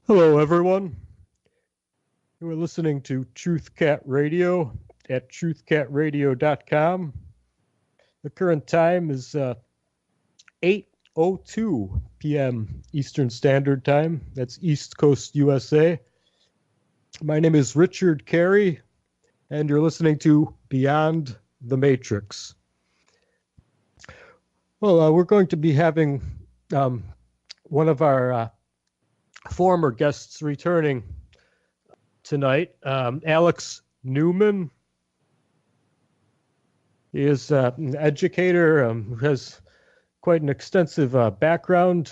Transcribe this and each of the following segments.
Hello, everyone. You are listening to Truth Cat Radio at truthcatradio.com. The current time is 8:02 p.m. Eastern Standard Time. That's East Coast, USA. My name is Richard Kary, and you're listening to Beyond the Matrix. Well, we're going to be having one of our former guests returning tonight, Alex Newman. He is an educator who has quite an extensive background.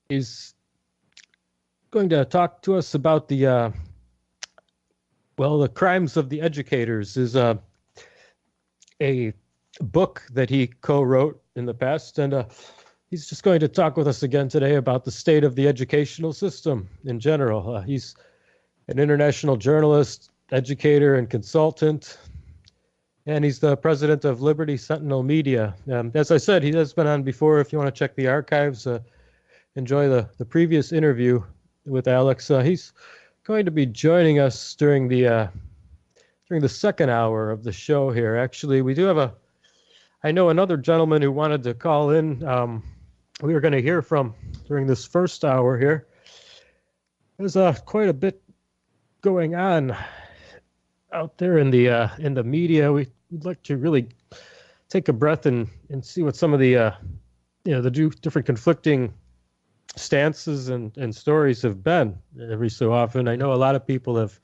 He's going to talk to us about the Crimes of the Educators is a book that he co-wrote in the past, and he's just going to talk with us again today about the state of the educational system in general. He's an international journalist, educator, and consultant, and he's the president of Liberty Sentinel Media. As I said, he has been on before. If you want to check the archives, enjoy the previous interview with Alex. He's going to be joining us during the second hour of the show here. Actually, we do have I know another gentleman who wanted to call in. We were going to hear from during this first hour here. There's quite a bit going on out there in the media. We'd like to really take a breath and see what some of the different conflicting stances and stories have been every so often. I know a lot of people have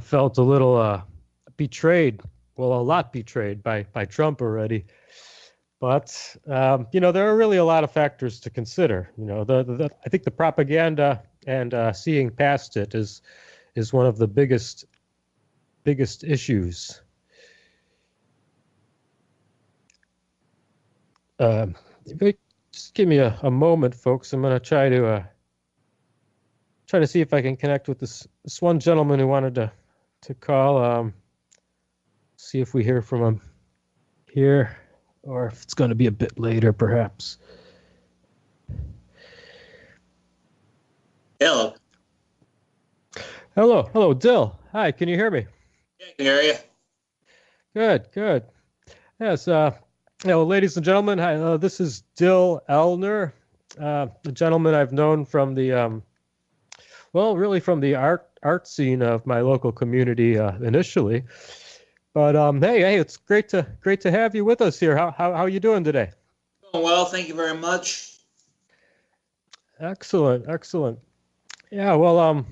felt a little betrayed. Well, a lot betrayed by Trump already. But, there are really a lot of factors to consider. I think the propaganda and seeing past it is one of the biggest issues. Just give me a moment, folks. I'm going to try to see if I can connect with this one gentleman who wanted to call. See if we hear from him here, or if it's going to be a bit later, perhaps. Hello. Hello, Dill. Hi, can you hear me? Yeah, I can hear you. Good. Yes, ladies and gentlemen, hi, this is Dill Elner, a gentleman I've known from the, really from the art scene of my local community initially. But hey, it's great to have you with us here. How are you doing today? Doing well, thank you very much. Excellent. Yeah, well,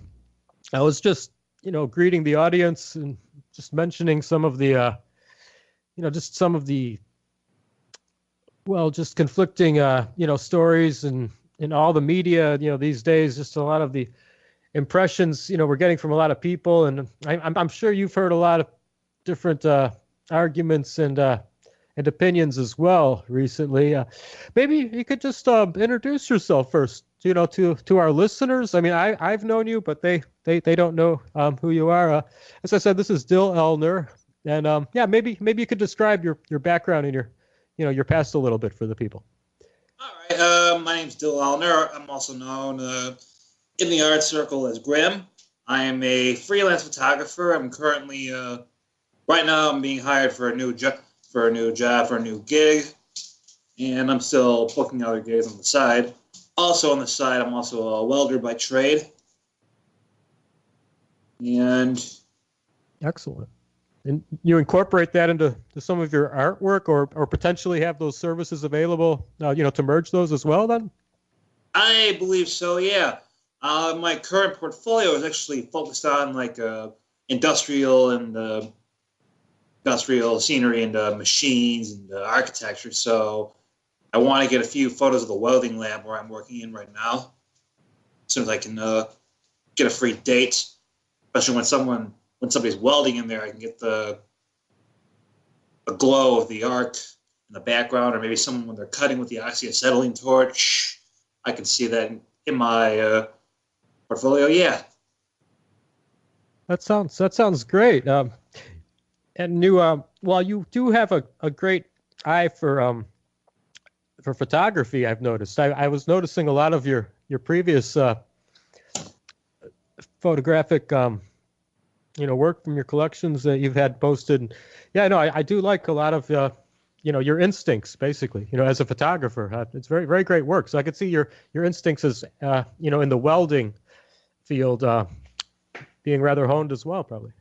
I was just greeting the audience and just mentioning some of the just conflicting stories and in all the media these days. Just a lot of the impressions we're getting from a lot of people, and I'm sure you've heard a lot of different arguments and opinions as well recently. Maybe you could just introduce yourself first, to our listeners. I mean, I've known you, but they don't know who you are. As I said, this is Dill Elner, and maybe you could describe your background and your past a little bit for the people. All right, my name's Dill Elner. I'm also known in the art circle as Grim. I am a freelance photographer. I'm currently right now I'm being hired for a new job, for a new gig, and I'm still booking other gigs on the side. Also on the side, I'm also a welder by trade. And excellent. And you incorporate that into some of your artwork, or potentially have those services available, to merge those as well then? I believe so, yeah. My current portfolio is actually focused on industrial scenery and machines and architecture. So I want to get a few photos of the welding lab where I'm working in right now, as soon as I can get a free date. Especially when somebody's welding in there, I can get the glow of the arc in the background, or maybe someone when they're cutting with the oxyacetylene torch. I can see that in my portfolio. Yeah. That sounds great. And you do have a great eye for for photography. I've noticed. I was noticing a lot of your previous photographic work from your collections that you've had posted. Yeah, no, I do like a lot of your instincts, basically, as a photographer. It's very, very great work. So I could see your instincts as in the welding field being rather honed as well, probably.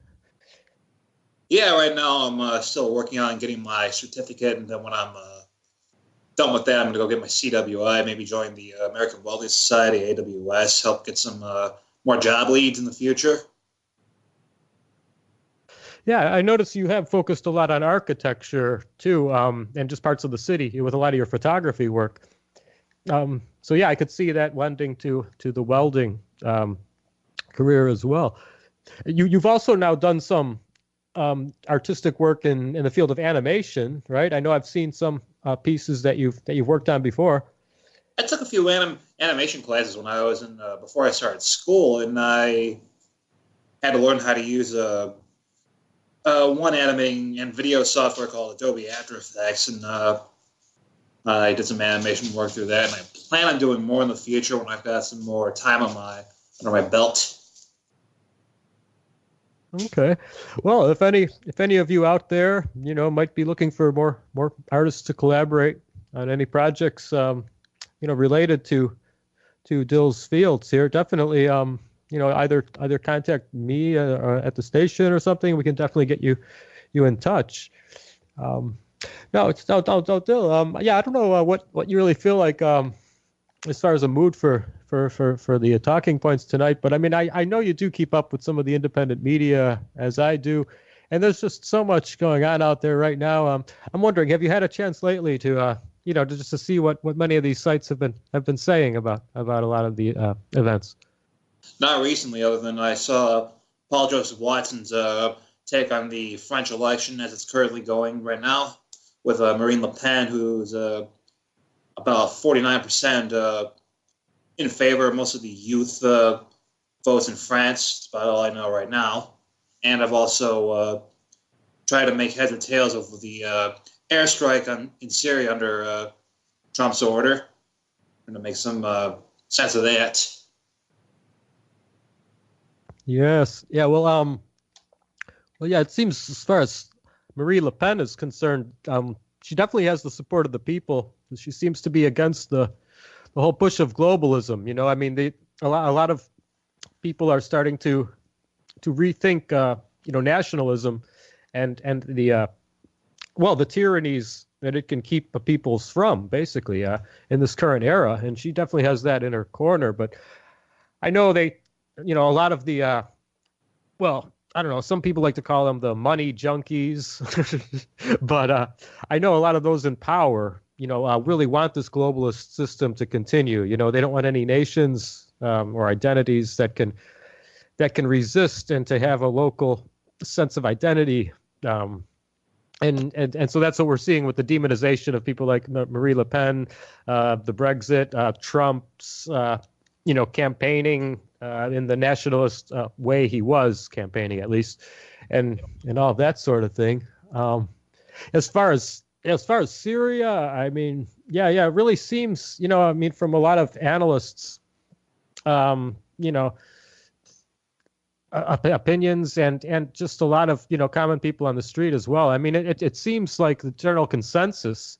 Yeah, right now I'm still working on getting my certificate, and then when I'm done with that, I'm going to go get my CWI, maybe join the American Welding Society, AWS, help get some more job leads in the future. Yeah, I noticed you have focused a lot on architecture too, and just parts of the city with a lot of your photography work. So yeah, I could see that lending to the welding career as well. You've also now done some artistic work in the field of animation, right? I know I've seen some pieces that you've worked on before. I took a few animation classes when I was in before I started school, and I had to learn how to use one animating and video software called Adobe After Effects, and I did some animation work through that, and I plan on doing more in the future when I've got some more time under my belt. Okay. Well, if any of you out there, might be looking for more artists to collaborate on any projects, related to Dill's fields here, definitely, either contact me at the station or something. We can definitely get you in touch. No, Dill. Yeah, I don't know what you really feel like as far as a mood for the talking points tonight, but I mean, I know you do keep up with some of the independent media as I do, and there's just so much going on out there right now. I'm wondering, have you had a chance lately to just to see what many of these sites have been saying about a lot of the events? Not recently, other than I saw Paul Joseph Watson's take on the French election as it's currently going right now, with Marine Le Pen, who's about 49% in favor of most of the youth votes in France. That's about all I know right now. And I've also tried to make heads or tails of the airstrike in Syria under Trump's order, and to make some sense of that. Yes. Yeah. Well. Yeah. It seems, as far as Marie Le Pen is concerned, she definitely has the support of the people. She seems to be against the whole push of globalism. I mean, a lot of people are starting to rethink, nationalism and the tyrannies that it can keep peoples from, basically, in this current era. And she definitely has that in her corner. But I know a lot of the, I don't know, some people like to call them the money junkies, but I know a lot of those in power, really want this globalist system to continue. They don't want any nations or identities that can resist and to have a local sense of identity. And so that's what we're seeing with the demonization of people like Marie Le Pen, the Brexit, Trump's, campaigning in the nationalist way he was campaigning, at least, and all that sort of thing. As far as Syria, I mean, it really seems, from a lot of analysts, opinions and just a lot of, common people on the street as well. I mean, it seems like the general consensus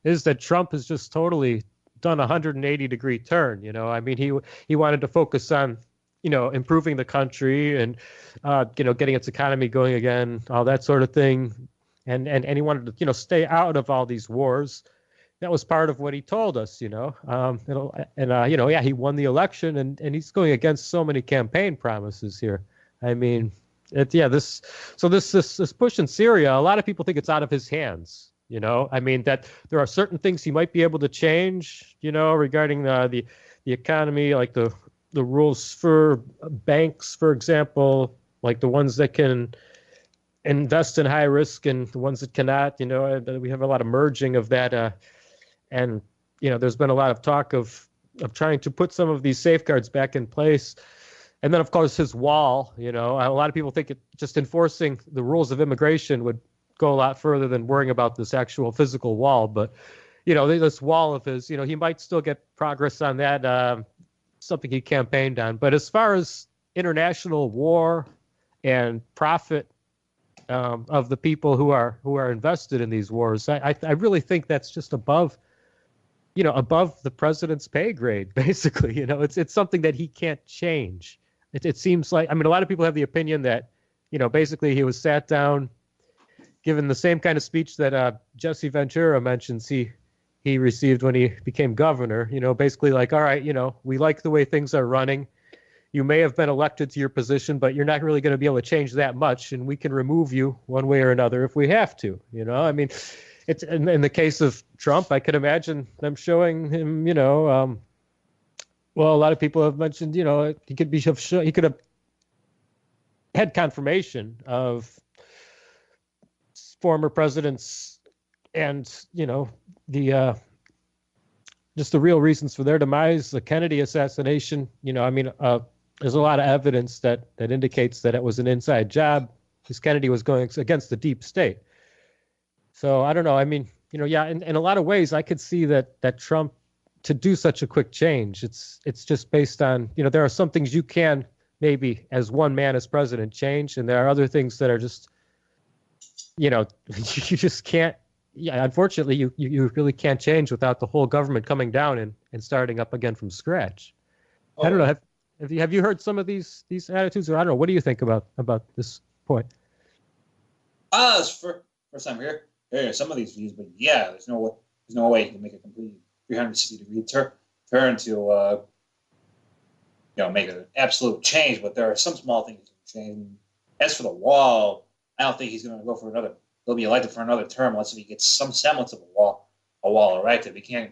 is that Trump has just totally done a 180-degree turn. I mean, he wanted to focus on, improving the country and, getting its economy going again, all that sort of thing. And he wanted to, stay out of all these wars. That was part of what he told us, he won the election and he's going against so many campaign promises here. I mean, this push in Syria, a lot of people think it's out of his hands. I mean, that there are certain things he might be able to change, regarding the economy, like the rules for banks, for example, like the ones that can invest in high risk and the ones that cannot. We have a lot of merging of that. And there's been a lot of talk of trying to put some of these safeguards back in place. And then, of course, his wall, a lot of people think just enforcing the rules of immigration would go a lot further than worrying about this actual physical wall. But, this wall of his, he might still get progress on that, something he campaigned on. But as far as international war and profit of the people who are invested in these wars, I really think that's just above the president's pay grade, basically. It's something that he can't change. It seems like, a lot of people have the opinion that, basically he was sat down, given the same kind of speech that Jesse Ventura mentions he received when he became governor, basically like, all right, we like the way things are running. You may have been elected to your position, but you're not really going to be able to change that much, and we can remove you one way or another if we have to. It's in the case of Trump, I could imagine them showing him, well, a lot of people have mentioned, he could have had confirmation of former presidents and, the just the real reasons for their demise, the Kennedy assassination. There's a lot of evidence that indicates that it was an inside job, because Kennedy was going against the deep state. So I don't know. In a lot of ways, I could see that Trump, to do such a quick change, it's just based on, there are some things you can maybe as one man as president change, and there are other things that are just, you just can't. Yeah, unfortunately, you really can't change without the whole government coming down and starting up again from scratch. I don't know. Have you heard some of these attitudes, or I don't know? What do you think about this point? It's first time here. Some of these views, but yeah, there's no way you can make a complete 360-degree turn to make an absolute change. But there are some small things you can change. As for the wall, I don't think he's going to go for another. He'll be elected for another term unless he gets some semblance of a wall erected. We can't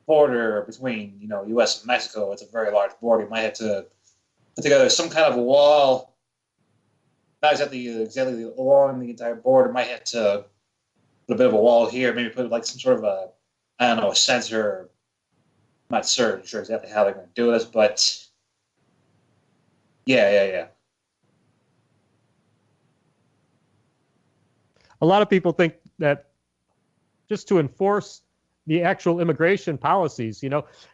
border between U.S. and Mexico. It's a very large border. He might have to put together some kind of a wall, not exactly along the entire border. Might have to put a bit of a wall here. Maybe put like some sort of a sensor. I'm not sure exactly how they're going to do this, but yeah. A lot of people think that just to enforce the actual immigration policies,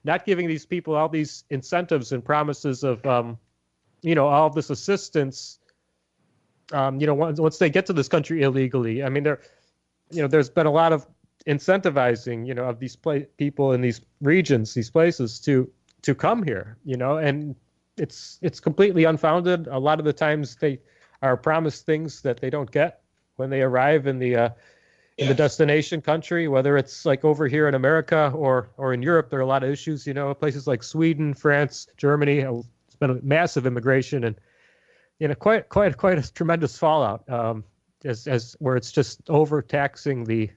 not giving these people all these incentives and promises of, all this assistance, once they get to this country illegally. There's been a lot of incentivizing, of these people in these regions, these places to come here, and it's completely unfounded. A lot of the times they are promised things that they don't get when they arrive in the destination country, whether it's like over here in America or in Europe. There are a lot of issues, places like Sweden, France, Germany. It's been a massive immigration and quite a tremendous fallout, as where it's just overtaxing the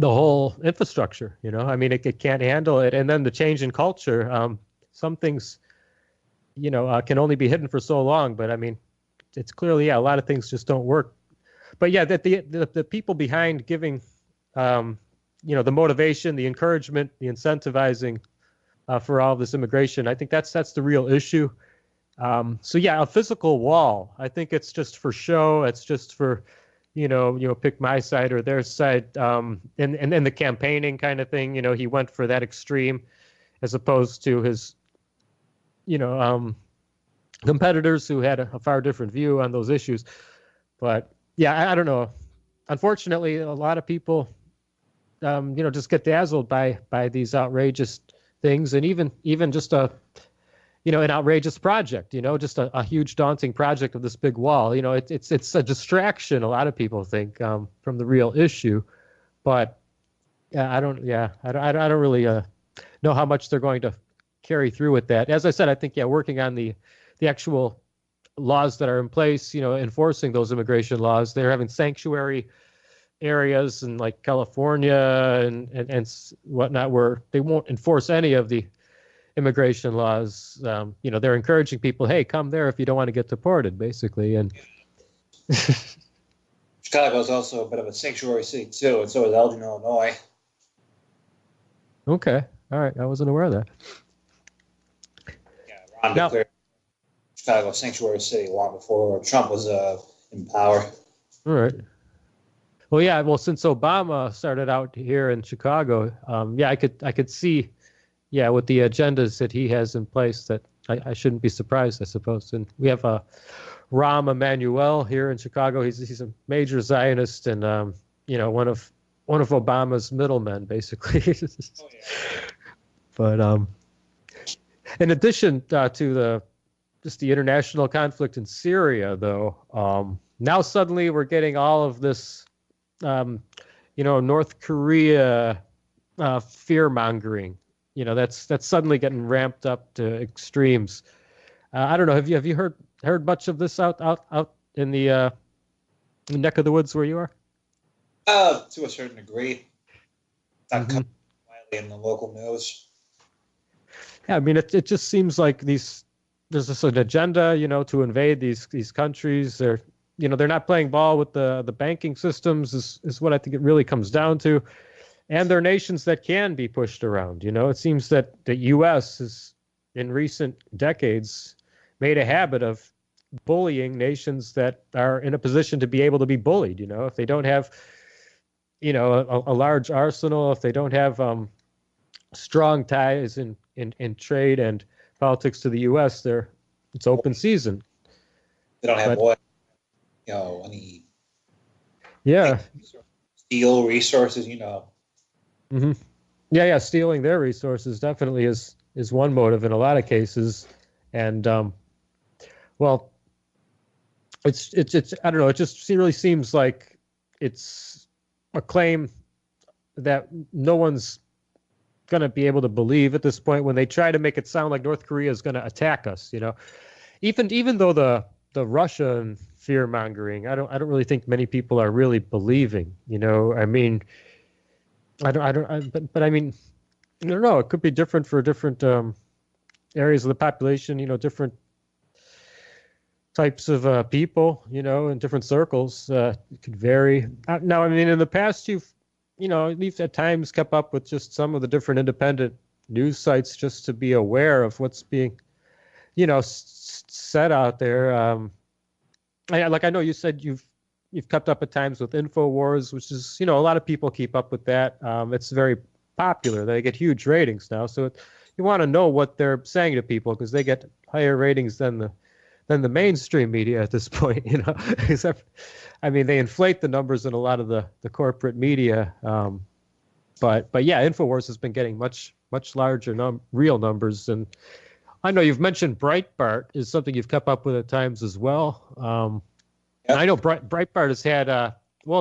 whole infrastructure. It can't handle it, and then the change in culture. Some things, can only be hidden for so long, but it's clearly, a lot of things just don't work. But yeah, that the people behind giving, the motivation, the encouragement, the incentivizing for all of this immigration, I think that's the real issue. So yeah, a physical wall, I think it's just for show. It's just for, pick my side or their side, and the campaigning kind of thing. He went for that extreme, as opposed to his, competitors who had a far different view on those issues. But yeah, I don't know. Unfortunately, a lot of people, just get dazzled by these outrageous things, and even just an outrageous project, just a huge daunting project of this big wall. It's a distraction, a lot of people think, from the real issue. But I don't really know how much they're going to carry through with that. As I said, I think, working on the actual laws that are in place, enforcing those immigration laws. They're having sanctuary areas in like California and whatnot, where they won't enforce any of the immigration laws. They're encouraging people, hey, come there if you don't want to get deported, basically. And Chicago is also a bit of a sanctuary city too, and so is Elgin, Illinois. Okay, all right, I wasn't aware of that. Yeah, Ron declared Chicago a sanctuary city long before Trump was in power. All right. Well, yeah. Well, since Obama started out here in Chicago, yeah, I could see, yeah, with the agendas that he has in place, that I shouldn't be surprised, I suppose. And we have Rahm Emanuel here in Chicago. He's a major Zionist and one of Obama's middlemen, basically. Oh, yeah. But in addition to the international conflict in Syria, though, now suddenly we're getting all of this, North Korea fear mongering. That's suddenly getting ramped up to extremes. I don't know. Have you heard much of this out in the neck of the woods where you are? To a certain degree. Not coming widely in the local news. Yeah, I mean, it just seems like there's just an agenda, to invade these countries. They're not playing ball with the banking systems is what I think it really comes down to. And they're nations that can be pushed around. It seems that the U.S. has, in recent decades, made a habit of bullying nations that are in a position to be able to be bullied. If they don't have, a large arsenal, if they don't have strong ties in trade and politics to the U.S., it's open season. They don't have any steel resources, Mm-hmm. Yeah, stealing their resources definitely is one motive in a lot of cases, and well, it's I don't know. It just really seems like it's a claim that no one's going to be able to believe at this point when they try to make it sound like North Korea is going to attack us. Even though the Russian fear mongering, I don't really think many people are really believing. I mean. But I mean, I don't know. It could be different for different areas of the population. Different types of people. In different circles, it could vary. Now, I mean, in the past, you've at least at times kept up with just some of the different independent news sites just to be aware of what's being, said out there. I know you said you've kept up at times with InfoWars, which is, a lot of people keep up with that. It's very popular. They get huge ratings now. So you want to know what they're saying to people because they get higher ratings than the mainstream media at this point, Except, I mean, they inflate the numbers in a lot of the corporate media. But yeah, InfoWars has been getting much larger real numbers. And I know you've mentioned Breitbart is something you've kept up with at times as well. I know Breitbart has had,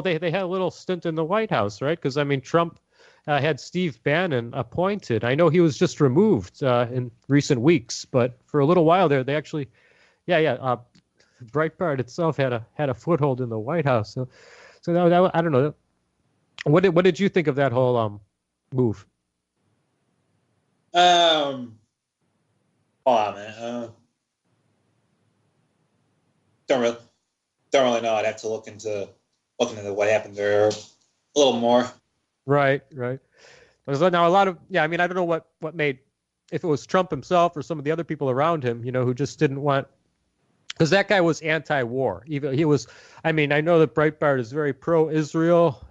they had a little stint in the White House, right? Because, I mean, Trump had Steve Bannon appointed. I know he was just removed in recent weeks, but for a little while there, they actually, Breitbart itself had a foothold in the White House. So that, I don't know. What did you think of that whole move? Oh, man. Don't really know. I'd have to look into what happened there a little more. Right. There's now a lot of I mean, I don't know what made, if it was Trump himself or some of the other people around him, who just didn't want, because that guy was anti-war. Even he was. I mean, I know that Breitbart is very pro-Israel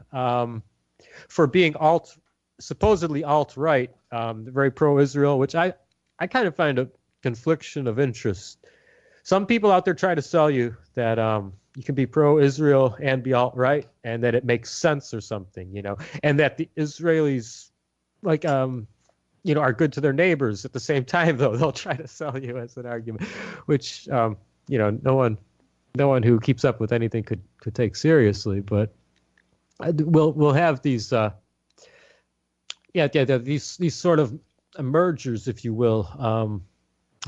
for being supposedly alt-right, very pro-Israel, which I kind of find a confliction of interest. Some people out there try to sell you that you can be pro-Israel and be alt-right, and that it makes sense or something, and that the Israelis, are good to their neighbors. At the same time, though, they'll try to sell you as an argument, which, no one who keeps up with anything could take seriously. But we'll have these, these sort of mergers, if you will.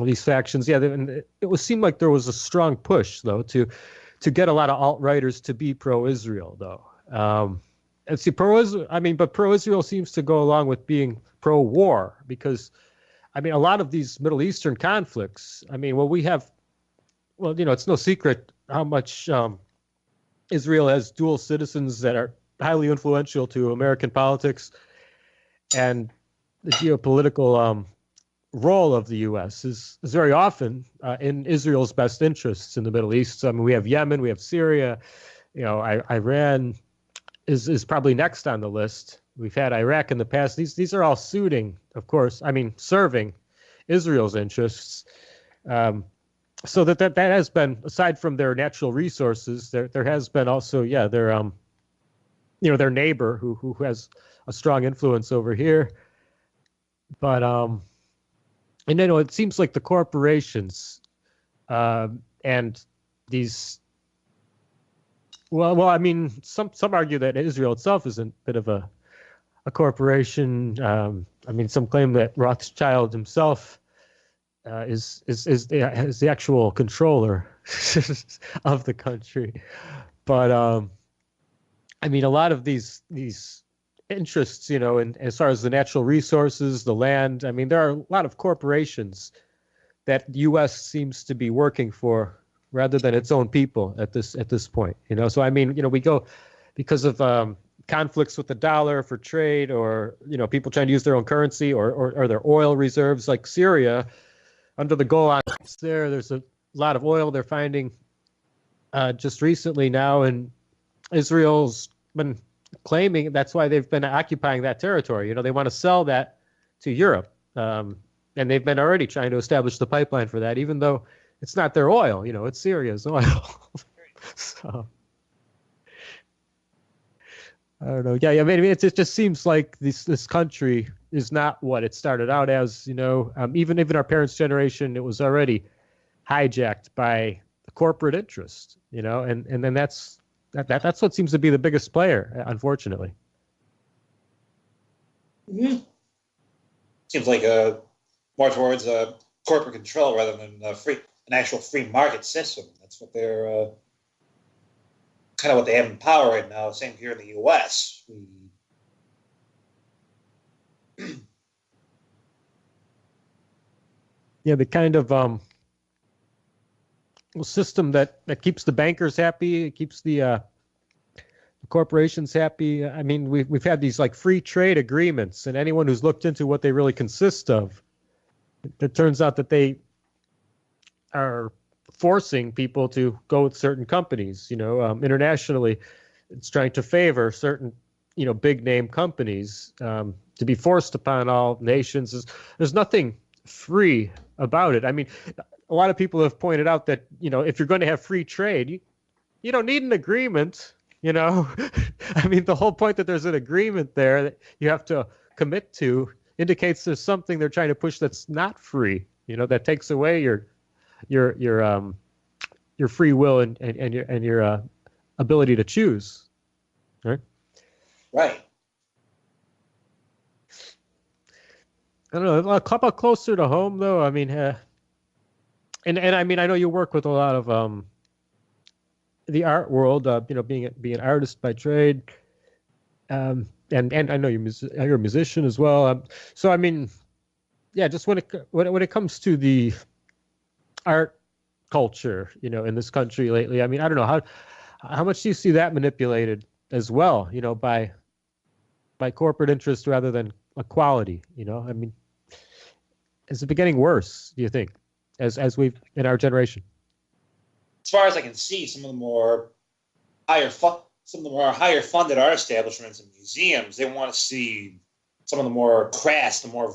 These factions, it would seem like there was a strong push, though, to get a lot of alt-righters to be pro-Israel, though. And see, but pro-Israel seems to go along with being pro-war because, I mean, a lot of these Middle Eastern conflicts, I mean, it's no secret how much Israel has dual citizens that are highly influential to American politics, and the geopolitical role of the U.S. is very often in Israel's best interests in the Middle East. I mean, we have Yemen, we have Syria, Iran, is probably next on the list. We've had Iraq in the past. These are all suiting, of course. I mean, serving Israel's interests. So that has been, aside from their natural resources, there has been also, their their neighbor who has a strong influence over here. But and it seems like the corporations and these. Well, I mean, some argue that Israel itself is a bit of a corporation. I mean, some claim that Rothschild himself is the actual controller of the country. But I mean, a lot of these interests, and as far as the natural resources, the land, I mean, there are a lot of corporations that the U.S. seems to be working for rather than its own people at this point. So I mean, we go because of conflicts with the dollar for trade, or people trying to use their own currency or their oil reserves, like Syria under the Golan. There's a lot of oil they're finding just recently now, and Israel's been claiming that's why they've been occupying that territory. They want to sell that to Europe, and they've been already trying to establish the pipeline for that, even though it's not their oil, it's Syria's oil. So I don't know. Yeah. I mean, it just seems like this country is not what it started out as. Even our parents' generation, it was already hijacked by the corporate interest. And then that's what seems to be the biggest player, unfortunately. Mm-hmm. Seems like more towards corporate control rather than an actual free market system. That's what they're kind of what they have in power right now. Same here in the U.S. Yeah, the kind of system that keeps the bankers happy, it keeps the corporations happy. I mean, we've had these like free trade agreements, and anyone who's looked into what they really consist of, it turns out that they are forcing people to go with certain companies. Internationally, it's trying to favor certain, big name companies to be forced upon all nations. There's nothing free about it. I mean, a lot of people have pointed out that, if you're going to have free trade, you don't need an agreement. I mean, the whole point that there's an agreement there that you have to commit to indicates there's something they're trying to push that's not free. That takes away your free will and your ability to choose, right? Right. I don't know. A couple closer to home, though. I mean, and I mean, I know you work with a lot of the art world. Being an artist by trade, and I know you're a musician as well. So I mean, yeah, just when it comes to the art culture, in this country lately, I mean, I don't know how much do you see that manipulated as well, by corporate interest rather than equality. I mean, is it getting worse, do you think, as we've in our generation? As far as I can see, some of the more higher funded art establishments and museums, they want to see some of the more crass, the more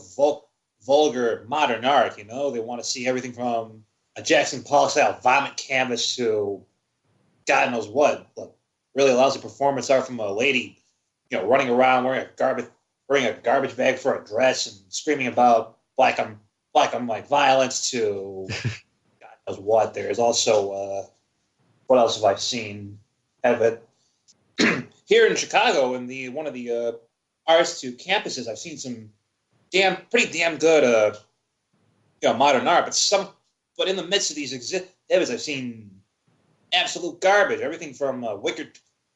vulgar modern art. They want to see everything from a Jackson Pollock style vomit canvas to God knows what. Look, really lousy performance art from a lady, running around wearing a garbage bag for a dress and screaming about black on like violence to God knows what. There's also what else have I seen? Have it here in Chicago in one of the Art Institute campuses. I've seen some pretty damn good modern art, but in the midst of these exhibits, I've seen absolute garbage. Everything from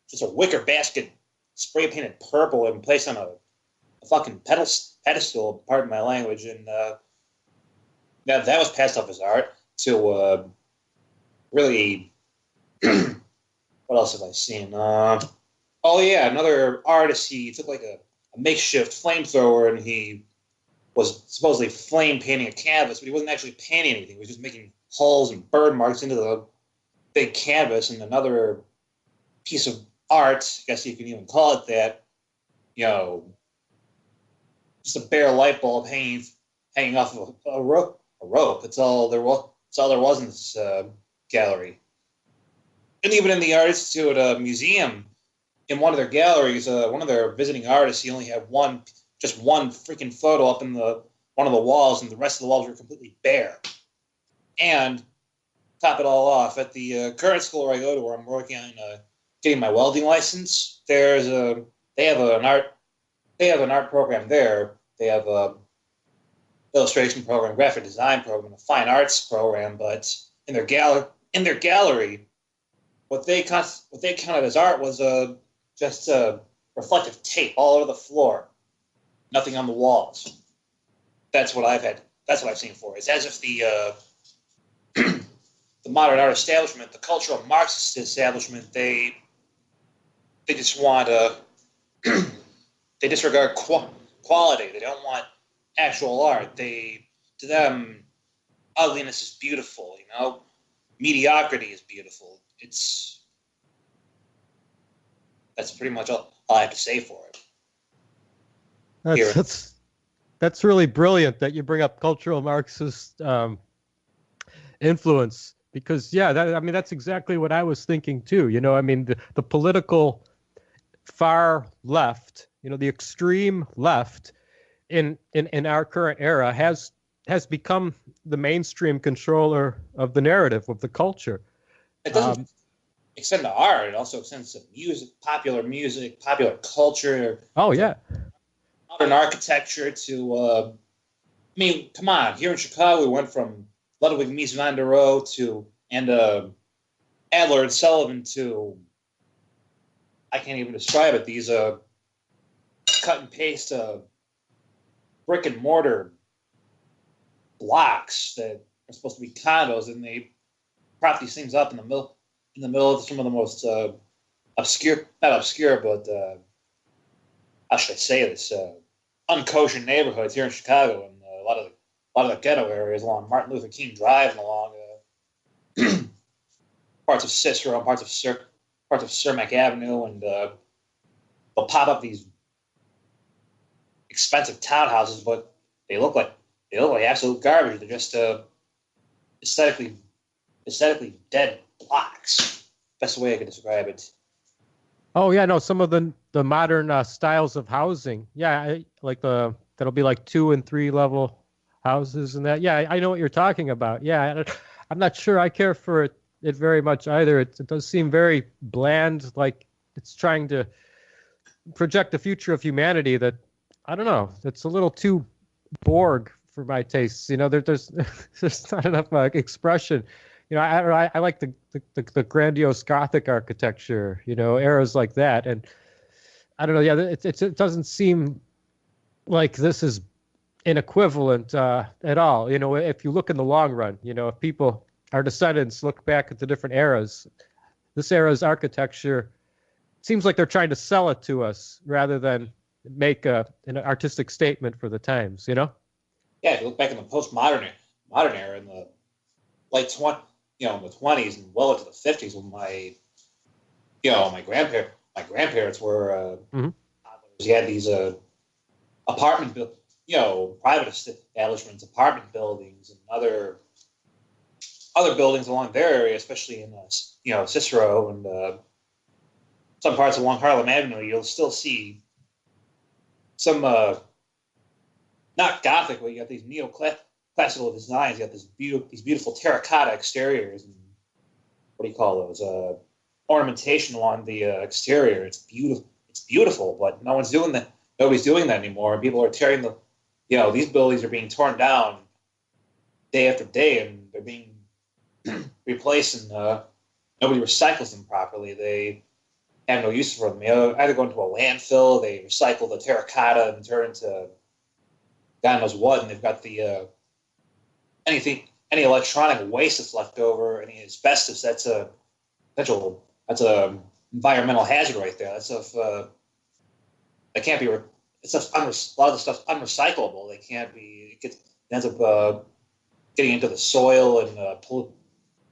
just a wicker basket spray painted purple and placed on a fucking pedestal, pardon my language, and that was passed off as art to really. What else have I seen? Oh yeah, another artist. He took like a makeshift flamethrower and he was supposedly flame painting a canvas, but he wasn't actually painting anything. He was just making holes and burn marks into the big canvas. And another piece of art, I guess you can even call it that, just a bare light bulb hanging off of a rope. That's all there was. That's all there was in this gallery. And even in the Art Institute museum, in one of their galleries, one of their visiting artists, he only had just one freaking photo up in one of the walls, and the rest of the walls were completely bare. And top it all off, at the current school where I go to, where I'm working on getting my welding license, they have an art program there. They have a illustration program, graphic design program, a fine arts program, but in their gallery, what they counted as art was just reflective tape all over the floor, nothing on the walls. That's what I've seen for it. It's as if the modern art establishment, the cultural Marxist establishment, they just want they disregard quality. They don't want actual art. To them, ugliness is beautiful. Mediocrity is beautiful. That's pretty much all I have to say for it. That's really brilliant that you bring up cultural Marxist influence, because that's exactly what I was thinking too. The political far left, the extreme left in our current era has become the mainstream controller of the narrative, of the culture. It doesn't extend to art. It also extends to music, popular culture. Oh, yeah. Modern architecture to, come on. Here in Chicago, we went from Ludwig Mies van der Rohe and Adler and Sullivan to, I can't even describe it, these cut and paste brick and mortar blocks that are supposed to be condos, and they prop these things up in the middle of some of the most not obscure, but how should I say this, unkosher neighborhoods here in Chicago, and a lot of the ghetto areas along Martin Luther King Drive and along parts of Cicero, parts of Cermak Avenue, and they'll pop up these expensive townhouses, but they look like absolute garbage. They're just aesthetically dead blocks. That's the way I could describe it. Oh yeah, no. Some of the modern styles of housing, that'll be like 2 and 3 level houses and that. Yeah, I know what you're talking about. Yeah, I'm not sure I care for it very much either. It does seem very bland, like it's trying to project the future of humanity that, I don't know, it's a little too Borg for my tastes. There's not enough expression. I like the grandiose Gothic architecture, eras like that. And I don't know. Yeah, it doesn't seem like this is an equivalent at all. If you look in the long run, if our descendants look back at the different eras, this era's architecture seems like they're trying to sell it to us rather than make an artistic statement for the times. Yeah, if you look back in the modern era in the late in the 20s and well into the 50s, when my grandparents were you had these private establishments, apartment buildings, and other buildings along their area, especially in Cicero and some parts along Harlem Avenue. You'll still see some not Gothic, but you got these neoclassical designs. You got these beautiful terracotta exteriors, and what do you call those? Ornamentation along the exterior. It's beautiful. It's beautiful, but nobody's doing that anymore. And people are tearing these buildings are being torn down day after day, and they're being replaced, and nobody recycles them properly. They have no use for them. They either go into a landfill, they recycle the terracotta and turn into God knows what, and they've got the any electronic waste that's left over, any asbestos. That's a environmental hazard right there. That's that can't be. It's just a lot of the stuff's unrecyclable. They can't be. It ends up getting into the soil and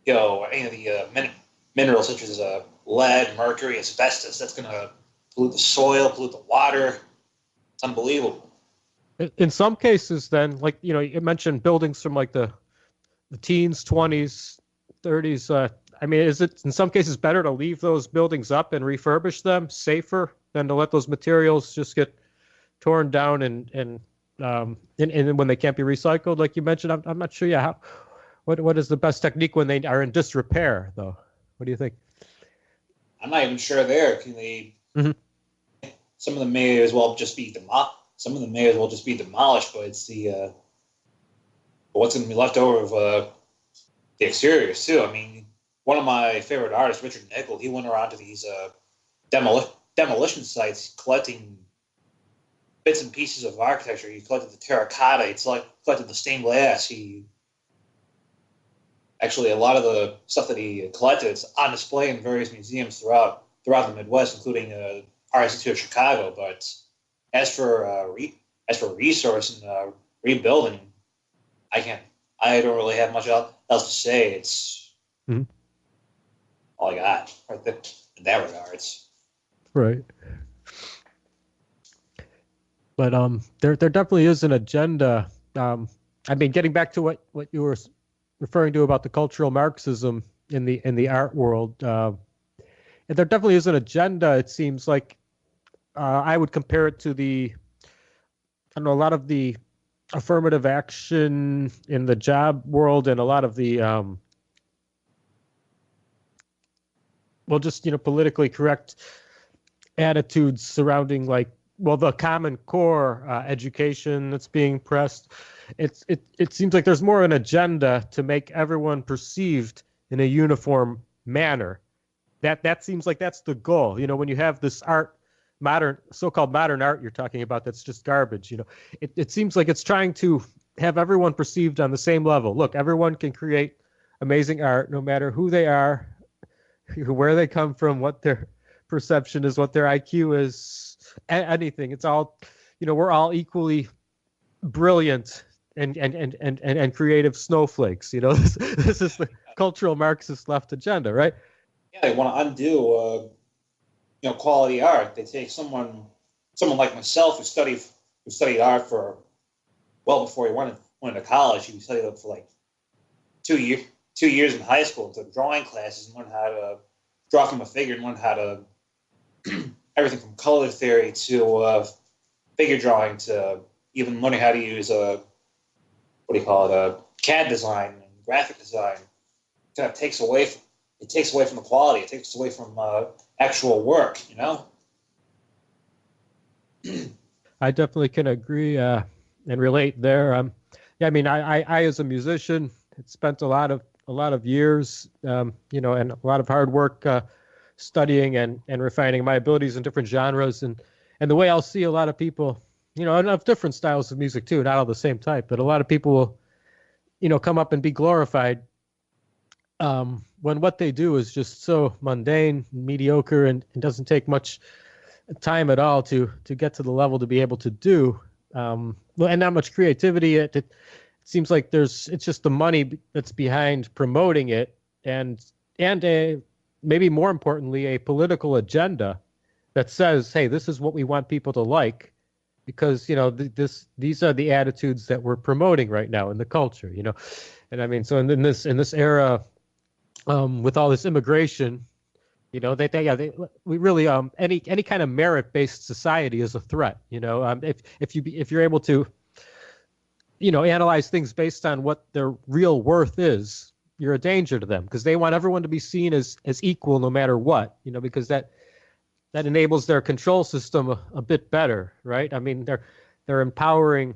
any of the minerals such as lead, mercury, asbestos. That's going to pollute the soil, pollute the water. It's unbelievable. In some cases, then, like, you mentioned buildings from like the teens, 20s, 30s. I mean, is it in some cases better to leave those buildings up and refurbish them, safer than to let those materials just get torn down and when they can't be recycled, like you mentioned? I'm not sure. Yeah, what is the best technique when they are in disrepair, though? What do you think? I'm not even sure there. Can they? Mm-hmm. Some of them may as well just be demolished. Some of them may as well just be demolished, but it's the what's going to be left over of the exteriors too. I mean, one of my favorite artists, Richard Kary, he went around to these demolition sites collecting bits and pieces of architecture. He collected the terracotta. He collected the stained glass. Actually, a lot of the stuff that he collected is on display in various museums throughout the Midwest, including Art Institute of Chicago. But as for resource and rebuilding, I don't really have much else to say. It's all I got right there in that regards. Right. But there definitely is an agenda. I mean, getting back to what you were referring to about the cultural Marxism in the art world, there definitely is an agenda. It seems like I would compare it to a lot of the affirmative action in the job world, and a lot of the politically correct attitudes surrounding, like, the Common Core education that's being pressed. It seems like there's more an agenda to make everyone perceived in a uniform manner. That seems like that's the goal. When you have this so-called modern art you're talking about, that's just garbage. It seems like it's trying to have everyone perceived on the same level. Look, everyone can create amazing art, no matter who they are, where they come from, what their perception is, what their IQ is, anything. It's all, we're all equally brilliant and creative snowflakes. This is the cultural Marxist left agenda, right? Yeah, they want to undo quality art. They take someone like myself who studied art for before he went to college. He studied it for like 2 years in high school, took drawing classes and learned how to draw from a figure and learned how to everything from color theory to figure drawing to even learning how to use CAD design and graphic design. It kind of takes away from the quality. It takes away from actual work, I definitely can agree and relate there. I mean, I as a musician had spent a lot of years, and a lot of hard work studying and refining my abilities in different genres, and the way I'll see a lot of people, and of different styles of music too, not all the same type, but a lot of people will, come up and be glorified when what they do is just so mundane, mediocre, and doesn't take much time at all to get to the level to be able to do, and not much creativity. It seems like it's just the money that's behind promoting it, and maybe more importantly, a political agenda that says, hey, this is what we want people to like, because these are the attitudes that we're promoting right now in the culture, and I mean, so in this era, with all this immigration, we really any kind of merit-based society is a threat. If you're able to analyze things based on what their real worth is, you're a danger to them, because they want everyone to be seen as equal no matter what, because that enables their control system a bit better, right? I mean, they're empowering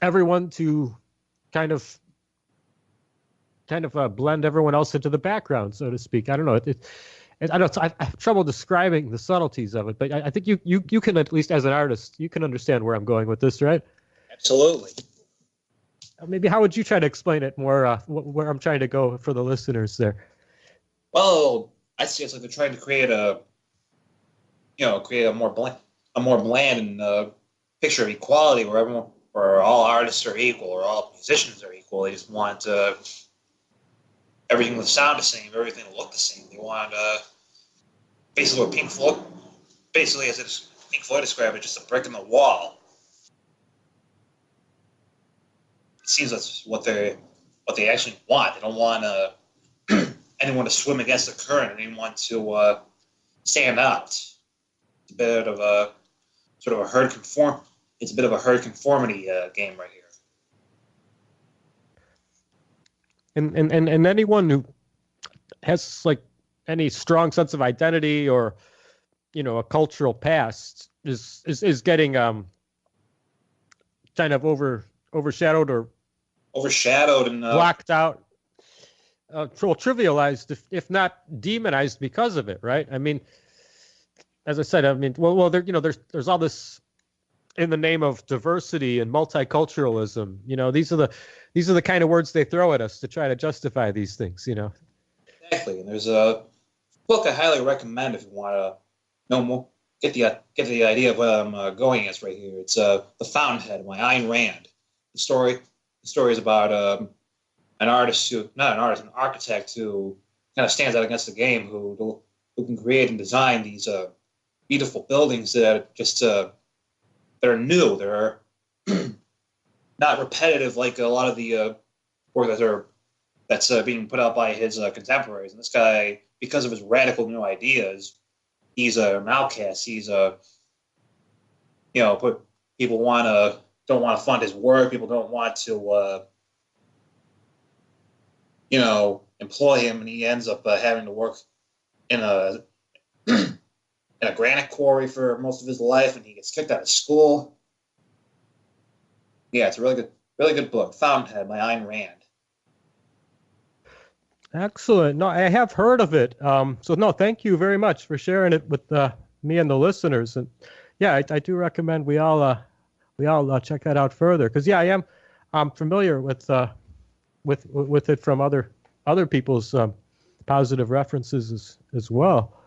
everyone to kind of blend everyone else into the background, so to speak. I don't know. I have trouble describing the subtleties of it, but I think you can, at least as an artist, you can understand where I'm going with this, right? Absolutely. Maybe how would you try to explain it more, where I'm trying to go for the listeners there? Well, I see it's like they're trying to create a more bland and picture of equality where all artists are equal or all musicians are equal. They just want everything will sound the same, everything will look the same. They want basically what Pink Floyd, basically as Pink Floyd described it, just a brick in the wall. It seems that's what they actually want. They don't want anyone to swim against the current. Anyone to stand out. It's a bit of a sort of a herd conform. It's a bit of a herd conformity game right here. And anyone who has like any strong sense of identity or a cultural past is getting kind of overshadowed and blocked out, trivialized, if not demonized because of it, right? I mean, as I said, there's all this in the name of diversity and multiculturalism. These are the kind of words they throw at us to try to justify these things. Exactly, and there's a book I highly recommend if you want to know more, get the idea of what I'm going at right here. It's The Fountainhead by Ayn Rand. The story is about an architect who kind of stands out against the game, who can create and design these beautiful buildings that just that are new. They're not repetitive like a lot of the work that's being put out by his contemporaries. And this guy, because of his radical new ideas, he's an outcast. He's people don't want to fund his work. People don't want to employ him, and he ends up having to work in a in a granite quarry for most of his life, and he gets kicked out of school. Yeah, it's a really good book, Fountainhead by Ayn Rand. Excellent. No, I have heard of it. So no, thank you very much for sharing it with me and the listeners. And yeah, I do recommend we all check that out further, because I'm familiar with it from other people's positive references as well.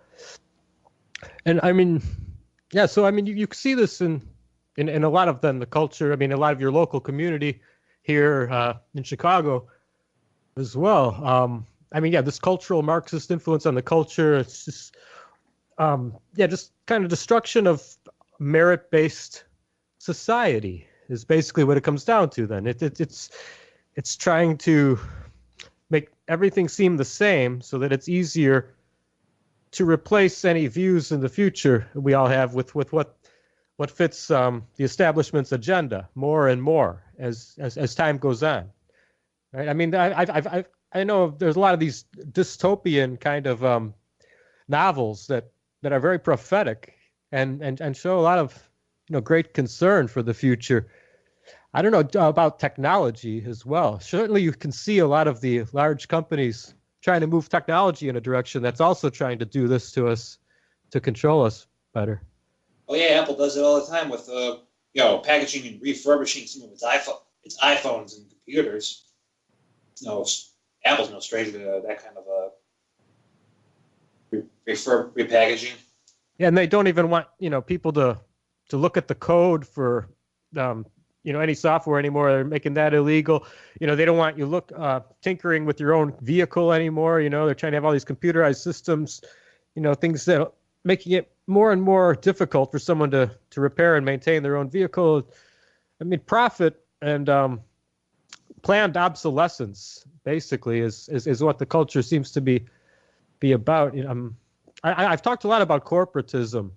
And I mean, yeah. So I mean, you see this in a lot of the culture. I mean, a lot of your local community here in Chicago as well. I mean, yeah, this cultural Marxist influence on the culture. It's just, just kind of destruction of merit-based society is basically what it comes down to. Then it's trying to make everything seem the same so that it's easier to replace any views in the future we all have with what fits the establishment's agenda more and more as time goes on. Right? I mean, I know there's a lot of these dystopian kind of novels that are very prophetic and show a lot of great concern for the future. I don't know about technology as well. Certainly, you can see a lot of the large companies trying to move technology in a direction that's also trying to do this to us, to control us better. Oh yeah, Apple does it all the time with packaging and refurbishing some of its iPhones and computers. Apple's no stranger to that kind of repackaging. Yeah, and they don't even want people to look at the code for any software anymore. They're making that illegal. They don't want you tinkering with your own vehicle anymore. They're trying to have all these computerized systems, things that making it more and more difficult for someone to repair and maintain their own vehicle. I mean, profit and planned obsolescence basically is what the culture seems to be about. I've talked a lot about corporatism,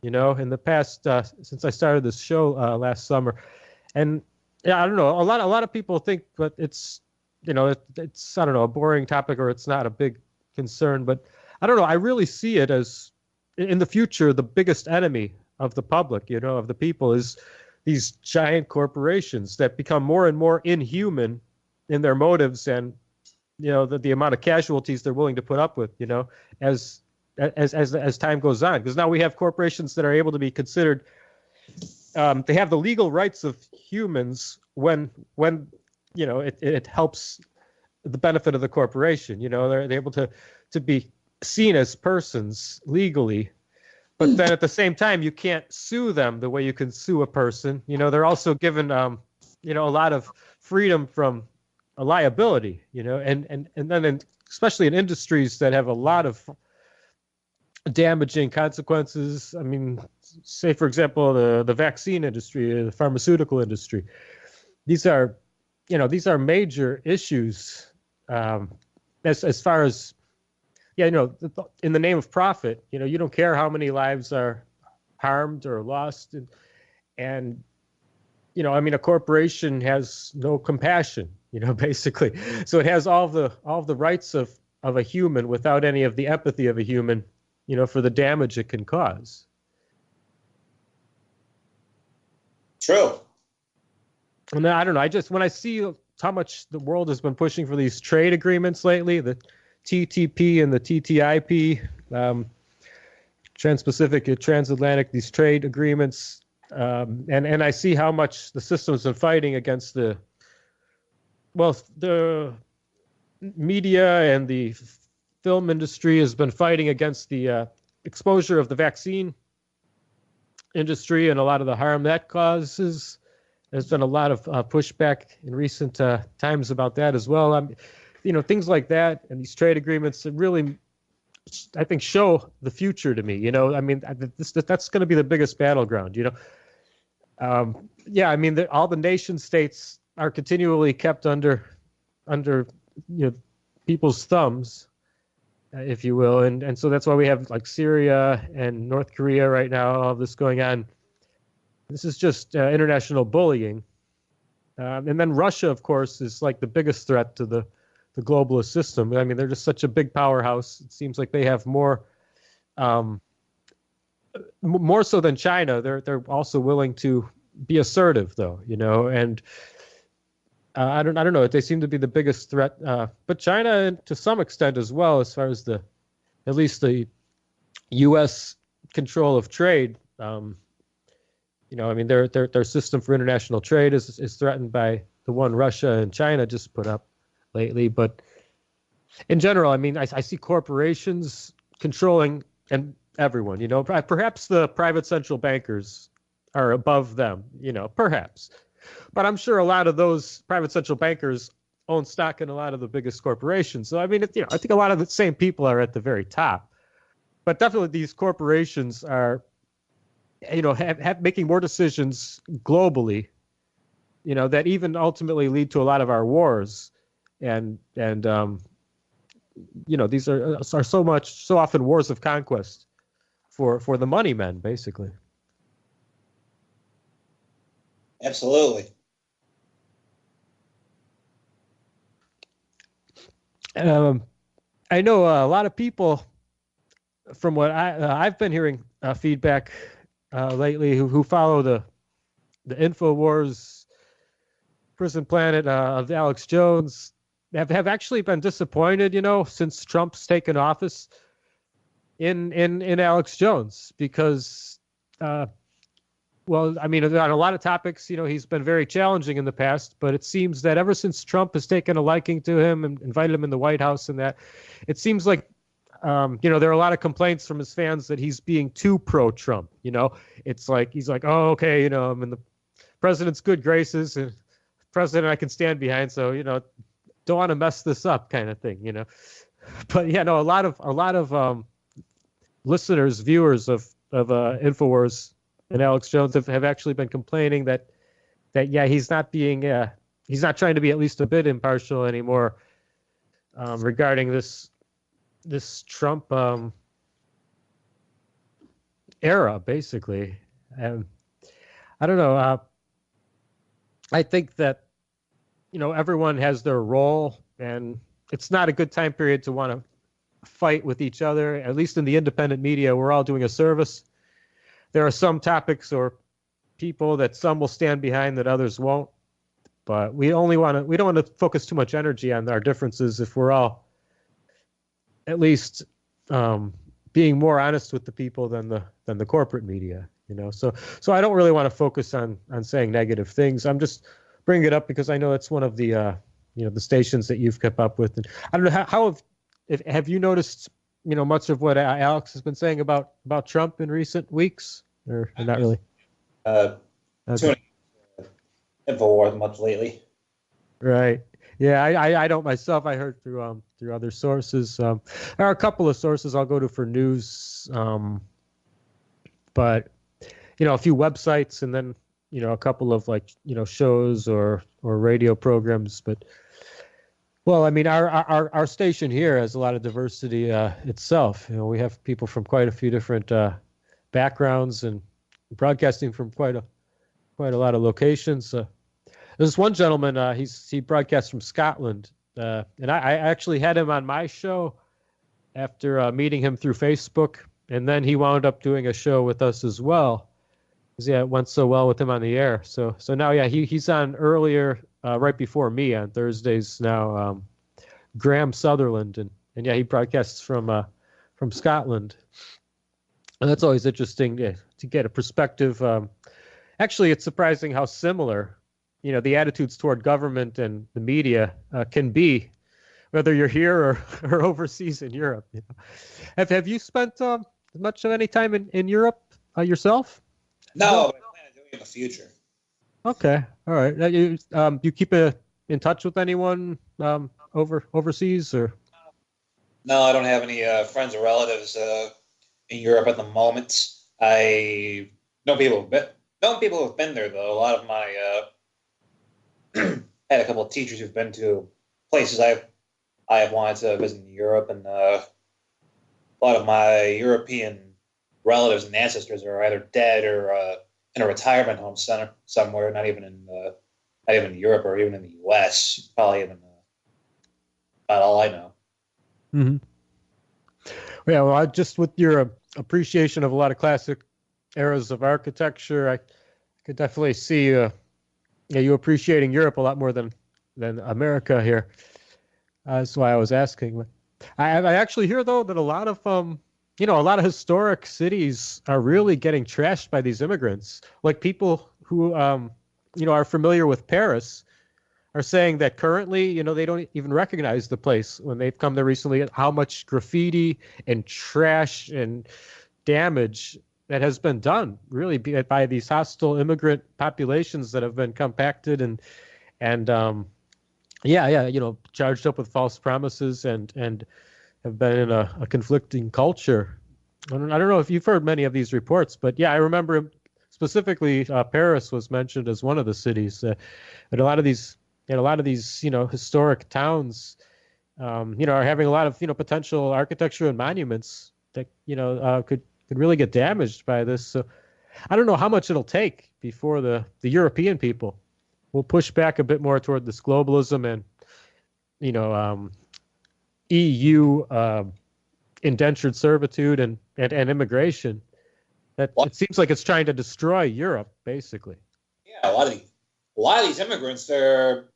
in the past since I started this show last summer, and yeah, I don't know. A lot of people think, but it's it's I don't know, a boring topic, or it's not a big concern. But I don't know. I really see it as in the future the biggest enemy of the public, of the people, is these giant corporations that become more and more inhuman in their motives and the amount of casualties they're willing to put up with, as time goes on. Because now we have corporations that are able to be considered, they have the legal rights of humans when it helps the benefit of the corporation. They're able to be seen as persons legally, but then at the same time you can't sue them the way you can sue a person. They're also given a lot of freedom from a liability, and then especially in industries that have a lot of damaging consequences. I mean, say, for example, the vaccine industry, the pharmaceutical industry. These are major issues as far as, in the name of profit, you don't care how many lives are harmed or lost. And a corporation has no compassion, basically. So it has all the rights of a human without any of the empathy of a human, for the damage it can cause. True. And I don't know. When I see how much the world has been pushing for these trade agreements lately, the TTP and the TTIP, Trans-Pacific, Transatlantic, these trade agreements, and I see how much the system's been fighting against the media and the film industry has been fighting against the exposure of the vaccine industry and a lot of the harm that causes. There's been a lot of pushback in recent times about that as well. Things like that and these trade agreements that really, I think, show the future to me. That's going to be the biggest battleground. All the nation states are continually kept under people's thumbs, if you will, and so that's why we have like Syria and North Korea right now. All this going on. This is just international bullying. And then Russia, of course, is like the biggest threat to the globalist system. I mean, they're just such a big powerhouse. It seems like they have more so than China. They're also willing to be assertive, though, and I don't know. They seem to be the biggest threat. But China, to some extent as well, as far as at least the U.S. control of trade. Their system for international trade is threatened by the one Russia and China just put up lately. But in general, I see corporations controlling and everyone. Perhaps the private central bankers are above them. Perhaps, but I'm sure a lot of those private central bankers own stock in a lot of the biggest corporations. So I think a lot of the same people are at the very top. But definitely, these corporations are, have making more decisions globally, that even ultimately lead to a lot of our wars, and these are so often wars of conquest for the money men, basically. Absolutely. I know a lot of people, from what I've been hearing feedback lately, who follow the InfoWars Prison Planet of Alex Jones, have actually been disappointed, since Trump's taken office in Alex Jones, because on a lot of topics, he's been very challenging in the past, but it seems that ever since Trump has taken a liking to him and invited him in the White House and that, it seems like there are a lot of complaints from his fans that he's being too pro-Trump. It's like he's like, oh, okay, I'm in the president's good graces, and president I can stand behind, so don't want to mess this up, kind of thing. But a lot of listeners, viewers of InfoWars and Alex Jones have actually been complaining that he's not trying to be at least a bit impartial anymore regarding this Trump era, basically. And I don't know. I think that everyone has their role, and it's not a good time period to want to fight with each other. At least in the independent media, we're all doing a service. There are some topics or people that some will stand behind that others won't. But we don't want to focus too much energy on our differences if we're all at least being more honest with the people than the corporate media. So I don't really want to focus on saying negative things. I'm just bringing it up because I know it's one of the the stations that you've kept up with. And I don't know how have you noticed much of what Alex has been saying about Trump in recent weeks, or not really? Tuning InfoWars much lately. Right. Yeah, I don't myself. I heard through other sources. There are a couple of sources I'll go to for news, but a few websites, and then a couple of like shows or radio programs. But well, I mean, our station here has a lot of diversity itself. We have people from quite a few different backgrounds and broadcasting from quite a lot of locations. There's one gentleman, he broadcasts from Scotland, and I actually had him on my show after meeting him through Facebook, and then he wound up doing a show with us as well. 'Cause, yeah, it went so well with him on the air. So now, yeah, he's on earlier, right before me on Thursdays now. Graham Sutherland, and yeah, he broadcasts from Scotland, and that's always interesting to get a perspective. Actually, it's surprising how similar the attitudes toward government and the media can be, whether you're here or overseas in Europe. Have you spent much of any time in Europe yourself? No, but I plan on doing it in the future. Okay, all right. You keep in touch with anyone overseas, or? No, I don't have any friends or relatives in Europe at the moment. I know people who've been there though. A lot of my had a couple of teachers who've been to places I have wanted to visit in Europe, and a lot of my European relatives and ancestors are either dead or in a retirement home center somewhere, not even in Europe or even in the U.S. Probably even about all I know. Mm-hmm. Yeah, well, just with your appreciation of a lot of classic eras of architecture, I could definitely see you appreciating Europe a lot more than America here. That's why I was asking. I actually hear though that a lot of a lot of historic cities are really getting trashed by these immigrants. Like people who are familiar with Paris are saying that currently, they don't even recognize the place when they've come there recently, how much graffiti and trash and damage that has been done really by these hostile immigrant populations that have been compacted and charged up with false promises and have been in a conflicting culture. I don't know if you've heard many of these reports, but yeah, I remember specifically Paris was mentioned as one of the cities. And a lot of these historic towns, are having a lot of potential architecture and monuments that could really get damaged by this. So I don't know how much it'll take before the European people will push back a bit more toward this globalism and EU indentured servitude and immigration. That it seems like it's trying to destroy Europe, basically. Yeah, a lot of these immigrants, they're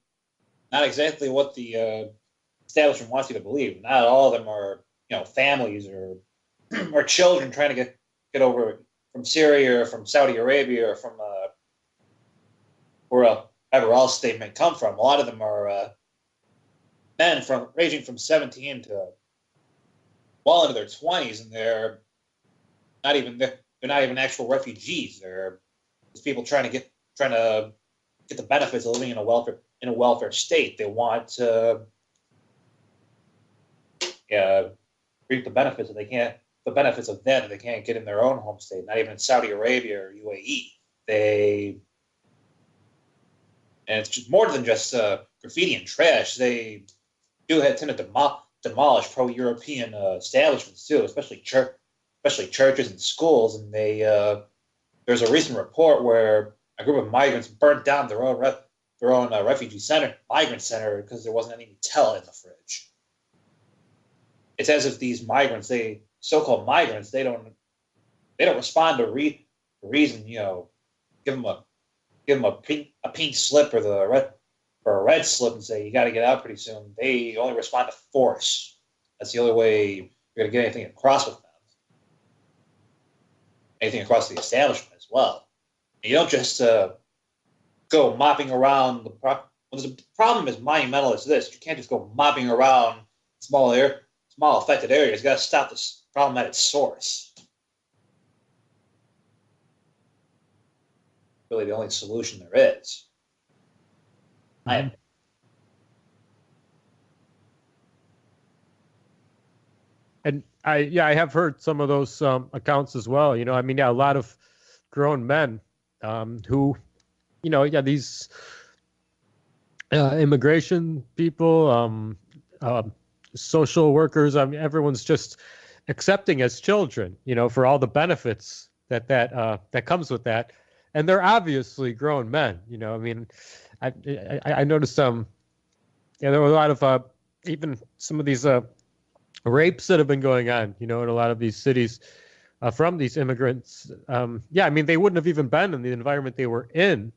not exactly what the establishment wants you to believe. Not all of them are, families or or children trying to get over from Syria or from Saudi Arabia or from wherever else they may come from. A lot of them are men ranging from 17 to well into their 20s, and they're not even actual refugees. They're just people trying to get the benefits of living in a welfare state. They want to reap the benefits that they can't. The benefits of them they can't get in their own home state, not even in Saudi Arabia or UAE. And it's just more than just graffiti and trash. They do tend to demolish pro-European establishments too, especially churches and schools. And there's a recent report where a group of migrants burnt down their own refugee migrant center because there wasn't any Nutella in the fridge. It's as if these migrants, so-called migrants, they don't respond to reason. Give them a pink slip or a red slip and say you got to get out pretty soon. They only respond to force. That's the only way you're going to get anything across with them. Anything across the establishment as well. And you don't just go mopping around the problem is monumental as this. You can't just go mopping around small affected areas. You got to stop this problem at its source. Really, the only solution there is. And I have heard some of those accounts as well. You know, I mean, yeah, a lot of grown men who, you know, yeah, these immigration people, social workers. I mean, everyone's just accepting as children, you know, for all the benefits that comes with that. And they're obviously grown men. You know, I mean, I noticed yeah, there were a lot of even some of these rapes that have been going on, you know, in a lot of these cities from these immigrants. Yeah, I mean, they wouldn't have even been in the environment they were in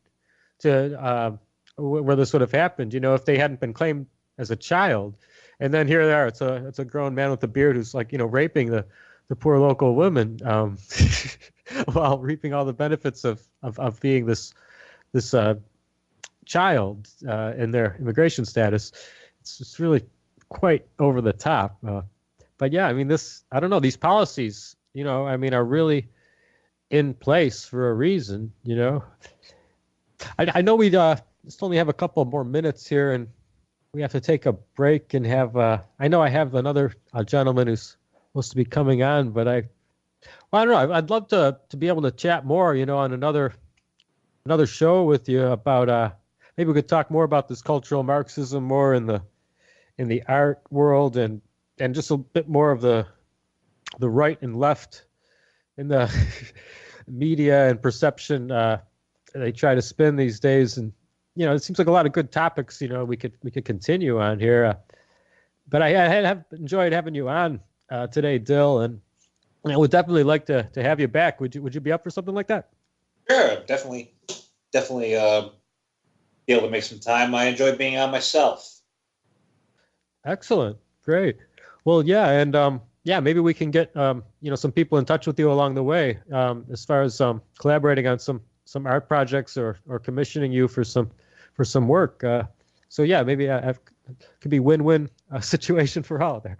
to where this would have happened, you know, if they hadn't been claimed as a child. And then here they are. It's a grown man with a beard who's like, you know, raping the poor local women while reaping all the benefits of being this child in their immigration status. It's just really quite over the top. But yeah, I mean, I don't know, these policies, you know, I mean, are really in place for a reason, you know. I know we just only have a couple more minutes here, and we have to take a break and have, I know I have another gentleman who's supposed to be coming on, but I don't know. I'd love to be able to chat more, you know, on another show with you about, maybe we could talk more about this cultural Marxism more in the art world and just a bit more of the right and left in the media and perception they try to spin these days. And, you know, it seems like a lot of good topics, you know, we could continue on here. But I have enjoyed having you on today, Dill, and I would definitely like to have you back. Would you be up for something like that? Sure, definitely be able to make some time. I enjoy being on myself. Excellent. Great. Well, yeah. And, yeah, maybe we can get, you know, some people in touch with you along the way, as far as, collaborating on some art projects or commissioning you for some work. So yeah, maybe it could be win-win situation for all there.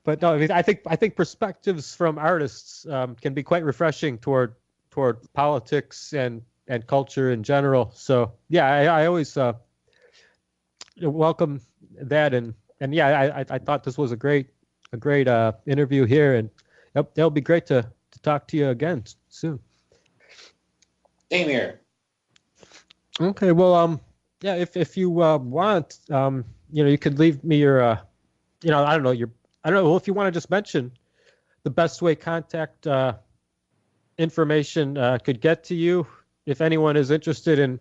But no, I mean, I think perspectives from artists, can be quite refreshing toward politics and culture in general. So yeah, I always, welcome that. And yeah, I thought this was a great interview here, and it'll be great to talk to you again soon. Same here. Okay, well, yeah, if you want, you know, you could leave me your, you know, I don't know, well, if you want to just mention the best way contact information could get to you, if anyone is interested in,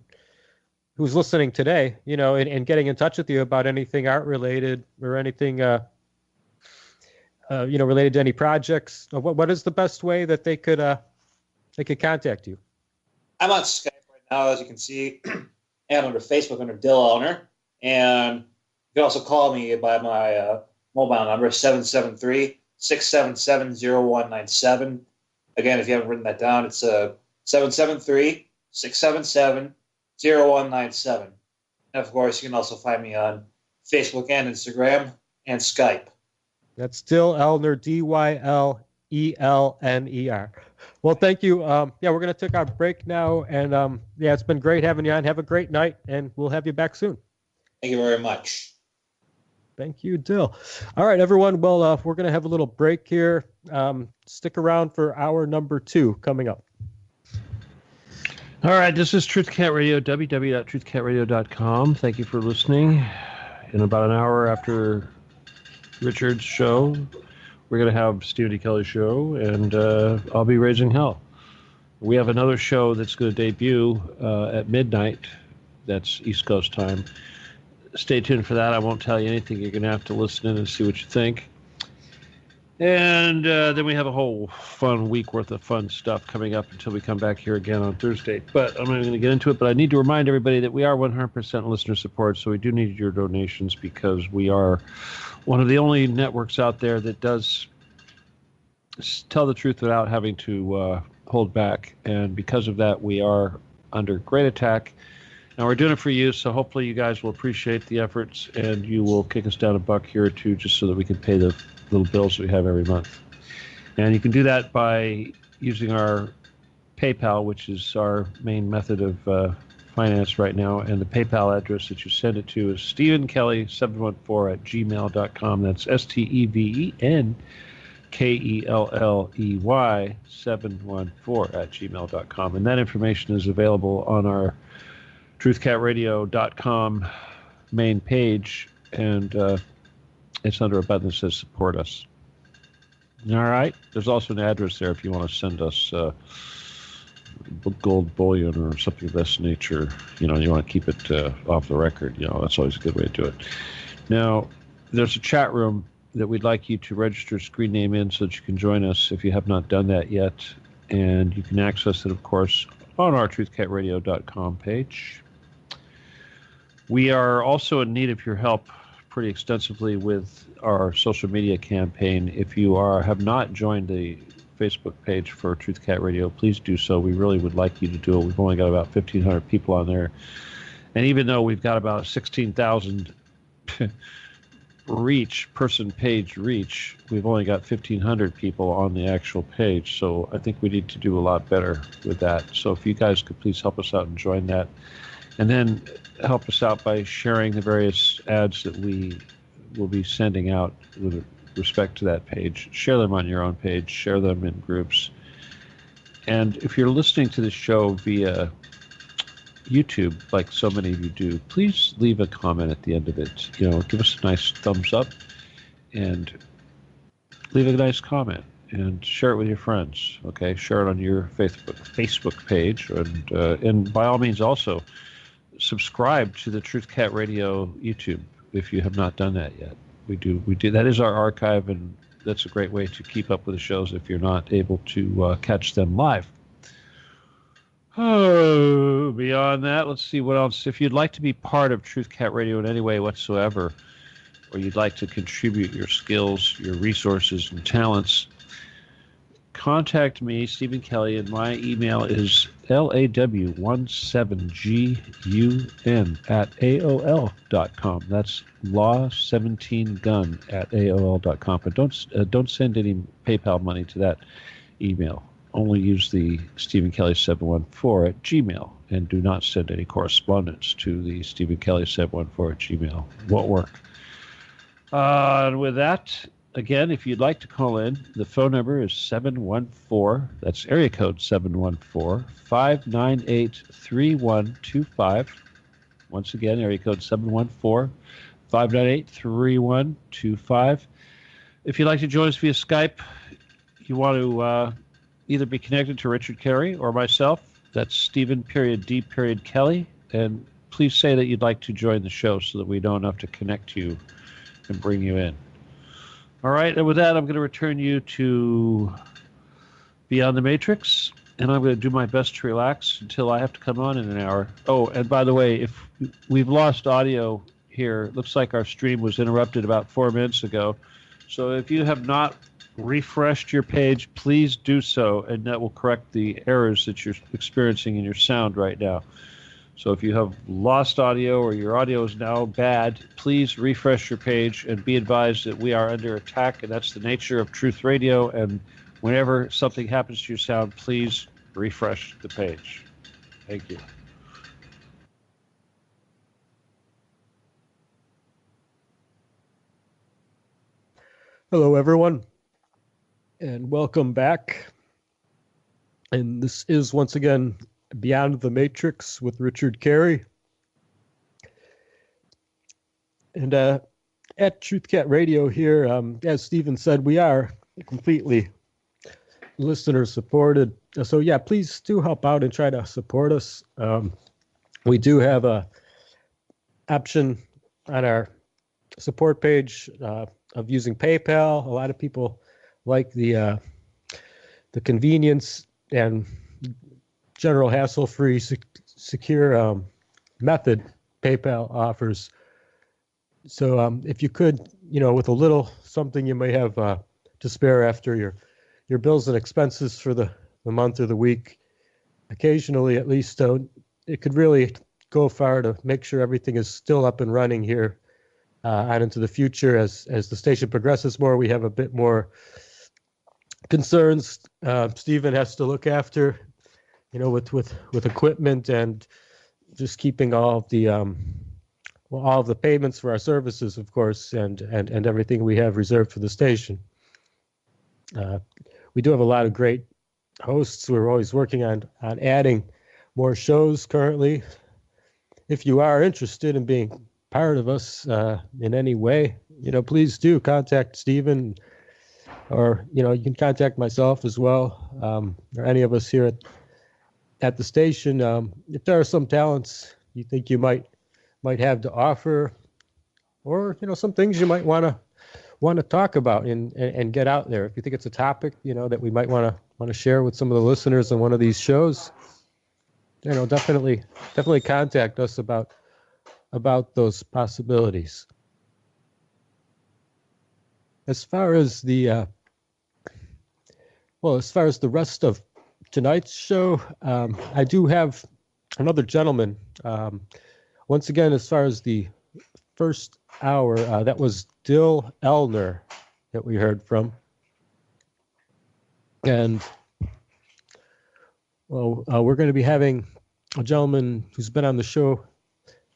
who's listening today, you know, in getting in touch with you about anything art related or anything, you know, related to any projects. What is the best way that they could contact you? I'm on Skype right now, as you can see, and under Facebook under Dill Owner. And you can also call me by my mobile number, 773-677-0197. Again, if you haven't written that down, it's 773-677-0197. And of course, you can also find me on Facebook and Instagram and Skype. That's Dill Elner, Dylelner. Well, thank you. Yeah, we're going to take our break now. And yeah, it's been great having you on. Have a great night, and we'll have you back soon. Thank you very much. Thank you, Dill. All right, everyone. Well, we're going to have a little break here. Stick around for hour number 2 coming up. All right, this is Truth Cat Radio, www.truthcatradio.com. Thank you for listening. In about an hour after Richard's show, we're going to have Stephen D. Kelly's show, and I'll be raising hell. We have another show that's going to debut at midnight. That's East Coast time. Stay tuned for that. I won't tell you anything. You're going to have to listen in and see what you think. And then we have a whole fun week worth of fun stuff coming up until we come back here again on Thursday. But I'm not going to get into it. But I need to remind everybody that we are 100% listener support, so we do need your donations, because we are one of the only networks out there that does tell the truth without having to hold back. And because of that, we are under great attack. Now, we're doing it for you, so hopefully you guys will appreciate the efforts, and you will kick us down $1 here or $2 just so that we can pay the little bills that we have every month. And you can do that by using our PayPal, which is our main method of finance right now. And the PayPal address that you send it to is StephenKelly714@gmail.com. That's STEVEN KELLEY714 and that information is available on our truthcatradio.com main page, and it's under a button that says support us. All right, there's also an address there if you want to send us gold bullion or something of this nature. You want to keep it off the record. That's always a good way to do it. Now, there's a chat room that we'd like you to register screen name in so that you can join us if you have not done that yet. And you can access it, of course, on our truthcatradio.com page. We are also in need of your help pretty extensively with our social media campaign. If you have not joined the Facebook page for Truth Cat Radio, please do so. We really would like you to do it. We've only got about 1,500 people on there. And even though we've got about 16,000 person page reach, we've only got 1,500 people on the actual page. So I think we need to do a lot better with that. So if you guys could please help us out and join that. And then help us out by sharing the various ads that we will be sending out with respect to that page. Share them on your own page. Share them in groups. And if you're listening to this show via YouTube, like so many of you do, please leave a comment at the end of it. Give us a nice thumbs up and leave a nice comment and share it with your friends. Okay, share it on your Facebook page, and by all means also subscribe to the Truth Cat Radio YouTube if you have not done that yet. We do. That is our archive, and that's a great way to keep up with the shows if you're not able to catch them live. Oh, beyond that, let's see what else. If you'd like to be part of Truth Cat Radio in any way whatsoever, or you'd like to contribute your skills, your resources, and talents, contact me, Stephen Kelly, and my email is law17gun@aol.com. That's law17gun@aol.com. But don't send any PayPal money to that email. Only use the Stephen Kelly 714 at Gmail, and do not send any correspondence to the Stephen Kelly 714 at Gmail. Won't work. And with that, again, if you'd like to call in, the phone number is 714, that's area code 714-598-3125. Once again, area code 714-598-3125. If you'd like to join us via Skype, you want to either be connected to Richard Kary or myself, that's Stephen.D.Kelly, and please say that you'd like to join the show so that we know enough to connect you and bring you in. All right, and with that, I'm going to return you to Beyond the Matrix, and I'm going to do my best to relax until I have to come on in an hour. Oh, and by the way, if we've lost audio here, it looks like our stream was interrupted about 4 minutes ago. So if you have not refreshed your page, please do so, and that will correct the errors that you're experiencing in your sound right now. So if you have lost audio or your audio is now bad, please refresh your page and be advised that we are under attack, and that's the nature of Truth Radio. And whenever something happens to your sound, please refresh the page. Thank you. Hello, everyone, and welcome back. And this is once again Beyond the Matrix with Richard Kary. And at Truth Cat Radio here, as Stephen said, we are completely listener supported. So yeah, please do help out and try to support us. We do have a option on our support page of using PayPal. A lot of people like the convenience and general hassle-free, secure method PayPal offers. So if you could, with a little something you may have to spare after your bills and expenses for the month or the week, occasionally at least, it could really go far to make sure everything is still up and running here out into the future. As the station progresses more, we have a bit more concerns Stephen has to look after, with equipment and just keeping all of the all of the payments for our services, of course, and everything we have reserved for the station. We do have a lot of great hosts. We're always working on adding more shows currently. If you are interested in being part of us in any way, please do contact Stephen, or you can contact myself as well, or any of us here at the station. If there are some talents you think you might have to offer, or some things you might want to talk about and get out there. If you think it's a topic that we might want to share with some of the listeners on one of these shows, definitely contact us about those possibilities. As far as the rest of tonight's show, I do have another gentleman. Once again, as far as the first hour, that was Dill Elner that we heard from. And we're going to be having a gentleman who's been on the show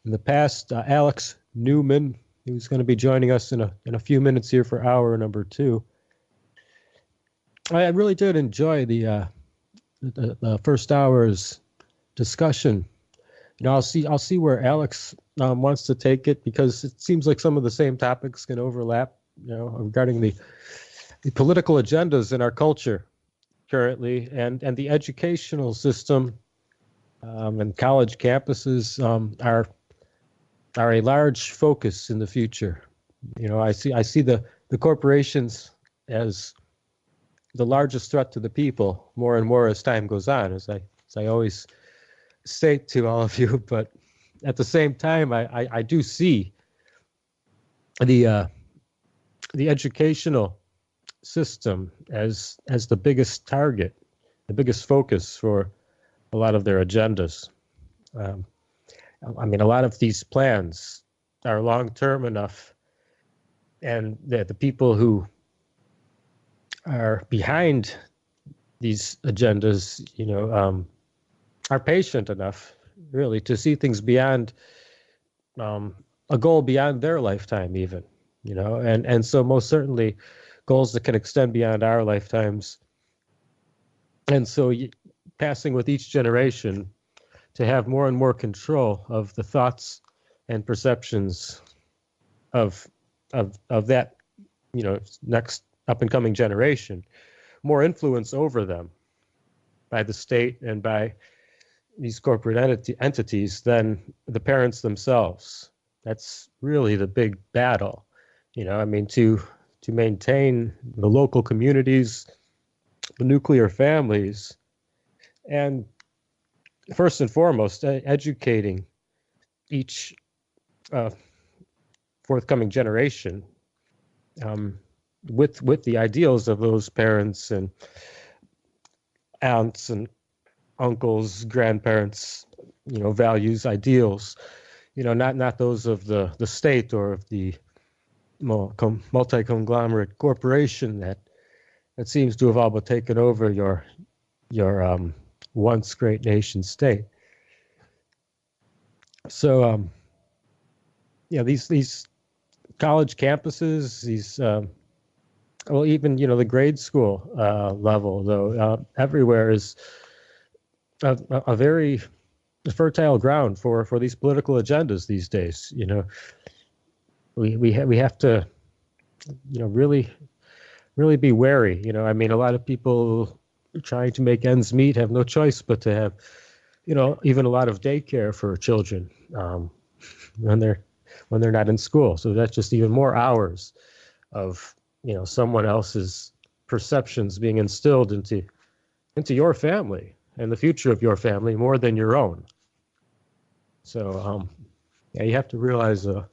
in the past, Alex Newman. He was going to be joining us in a few minutes here for hour number 2. I really did enjoy the first hour's discussion. I'll see where Alex wants to take it, because it seems like some of the same topics can overlap, regarding the political agendas in our culture currently, and the educational system and college campuses are a large focus in the future. I see the corporations as the largest threat to the people more and more as time goes on, as I always say to all of you. But at the same time, I do see the educational system as the biggest target, the biggest focus for a lot of their agendas. I mean, a lot of these plans are long-term enough, and the people who are behind these agendas, are patient enough, really, to see things beyond a goal beyond their lifetime, even, and so most certainly goals that can extend beyond our lifetimes. And so passing with each generation to have more and more control of the thoughts and perceptions of that, next up and coming generation, more influence over them by the state and by these corporate entities than the parents themselves. That's really the big battle, to maintain the local communities, the nuclear families, and first and foremost, educating each forthcoming generation with the ideals of those parents and aunts and uncles, grandparents, values, ideals, not those of the state or of the multi-conglomerate corporation that seems to have all but taken over your once great nation state. So, these college campuses, these, even, the grade school level, though, everywhere is a very fertile ground for these political agendas these days. We have to, really be wary. I mean, a lot of people trying to make ends meet have no choice but to have, even a lot of daycare for children when they're not in school. So that's just even more hours of, someone else's perceptions being instilled into your family and the future of your family more than your own. So you have to realize that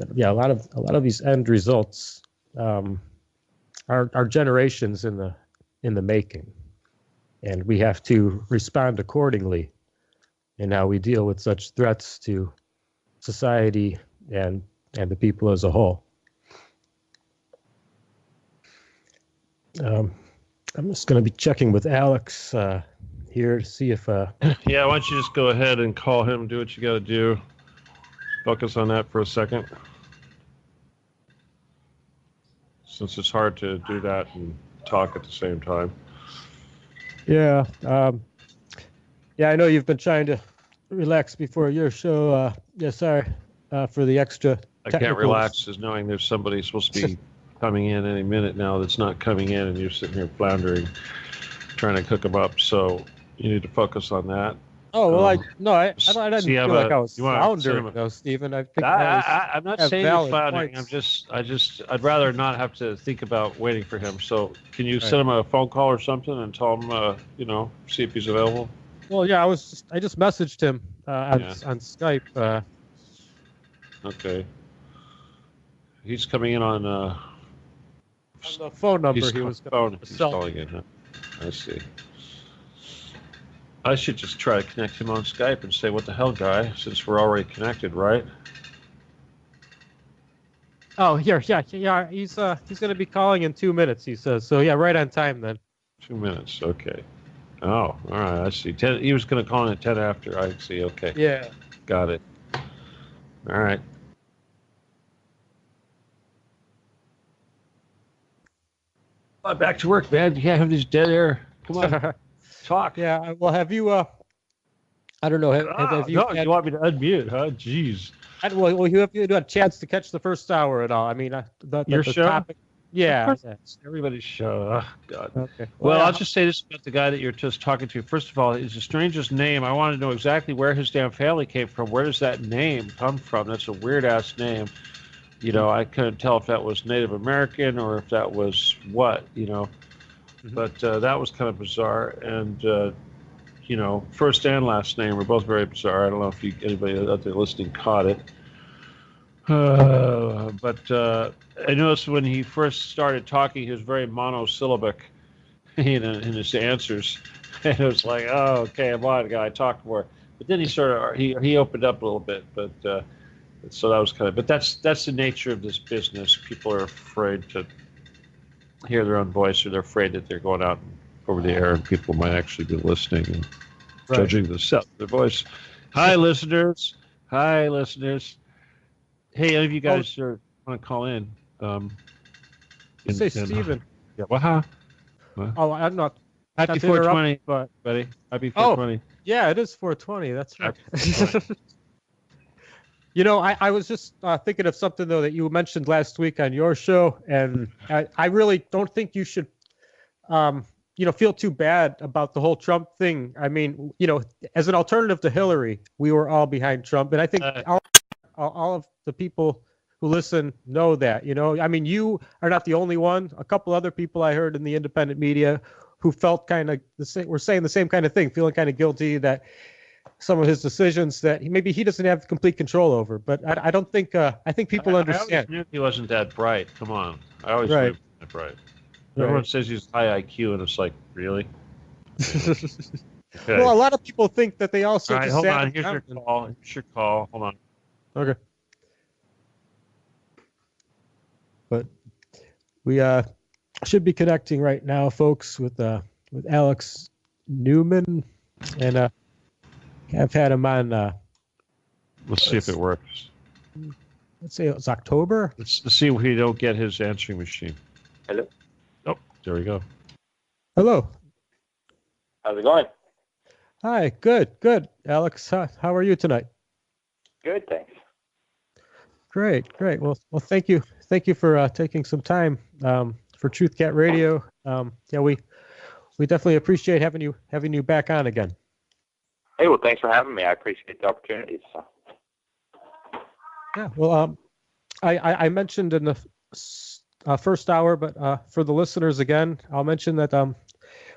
a lot of these end results are generations in the making, and we have to respond accordingly in how we deal with such threats to society and the people as a whole. I'm just going to be checking with Alex here to see if yeah, why don't you just go ahead and call him, do what you got to do, focus on that for a second, since it's hard to do that and talk at the same time. Yeah. Yeah, I know you've been trying to relax before your show. Yeah, sorry for the extra. I can't relax as knowing there's somebody supposed to be coming in any minute now that's not coming in, and you're sitting here floundering, trying to cook them up. So you need to focus on that. Oh well, I didn't feel like I was floundering though, Stephen. I think I'm not saying you're floundering. Points. I'd rather not have to think about waiting for him. So can you send him a phone call or something and tell him, see if he's available? Well, yeah, I just messaged him on Skype. Okay. He's coming in on the phone number. He's calling in. Huh? I see. I should just try to connect him on Skype and say, "What the hell, guy?" Since we're already connected, right? Oh, here, yeah. He's going to be calling in 2 minutes. He says so. Yeah, right on time then. 2 minutes. Okay. Oh, all right. I see. He was going to call in at 10 after. I see. Okay. Yeah. Got it. All right. Back to work, man. You can't have these dead air. Come on. Talk. Yeah. Well, have you? I don't know. Have you? No, you want me to unmute, huh? Jeez. Well, you have had a chance to catch the first hour at all. I mean, your show. Topic, yeah. It's everybody's show. Oh, God. Okay. Well, I'll just say this about the guy that you're just talking to. First of all, it's the strangest name. I want to know exactly where his damn family came from. Where does that name come from? That's a weird ass name. I couldn't tell if that was Native American or if that was what. Mm-hmm. But that was kind of bizarre. And first and last name were both very bizarre. I don't know if anybody out there listening caught it. But I noticed when he first started talking, he was very monosyllabic in his answers. And it was like, oh, okay, I'm on, guy, talk more. But then he opened up a little bit. But so that was kind of. But that's the nature of this business. People are afraid to hear their own voice, or they're afraid that they're going out over the air and people might actually be listening and judging the sound of their voice. Hi, listeners. Hi, listeners. Hey, any of you guys want to call in? Say Stephen. Yeah. Well, Oh, I'm not. Happy 420, buddy. Happy 420. Yeah, it is 420. That's right. I was just thinking of something, though, that you mentioned last week on your show, and I really don't think you should, feel too bad about the whole Trump thing. I mean, as an alternative to Hillary, we were all behind Trump, and I think all of the people who listen know that. I mean, you are not the only one. A couple other people I heard in the independent media who felt kind of the same, were saying the same kind of thing, feeling kind of guilty that some of his decisions that maybe he doesn't have complete control over. But I don't think I think people understand. I always knew he wasn't that bright. Come on, I always knew he wasn't that bright. Everyone says he's high IQ, and it's like, really? Okay. Well, a lot of people think that they also. All right, hold on. Here's your call. Here's your call. Hold on. Okay. But we should be connecting right now, folks, with Alex Newman, and I've had him on. Let's see if it works. Let's say it's October. Let's see if we don't get his answering machine. Hello. Oh, there we go. Hello. How's it going? Hi. Good. Alex, how are you tonight? Good, thanks. Great. Well, thank you for taking some time for Truth Cat Radio. Yeah, we definitely appreciate having you back on again. Hey, well, thanks for having me. I appreciate the opportunity. So. Yeah. Well, I mentioned in the first hour, but for the listeners again, I'll mention that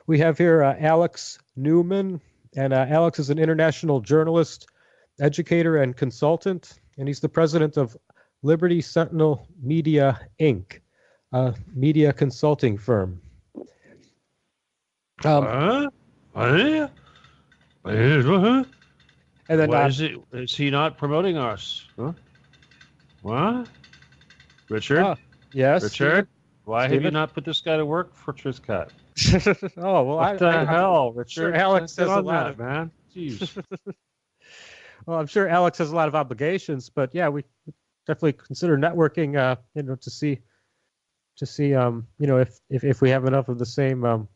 we have here Alex Newman, and Alex is an international journalist, educator, and consultant, and he's the president of Liberty Sentinel Media Inc., a media consulting firm. And then why is he not promoting us? Huh? What? Richard? Yes. Richard? Why have you not put this guy to work for Truth Cat? Oh, well, what the hell, Richard? Sure Alex has a lot of man. Jeez. Well, I'm sure Alex has a lot of obligations, but yeah, we definitely consider networking, to see to see, if we have enough of the same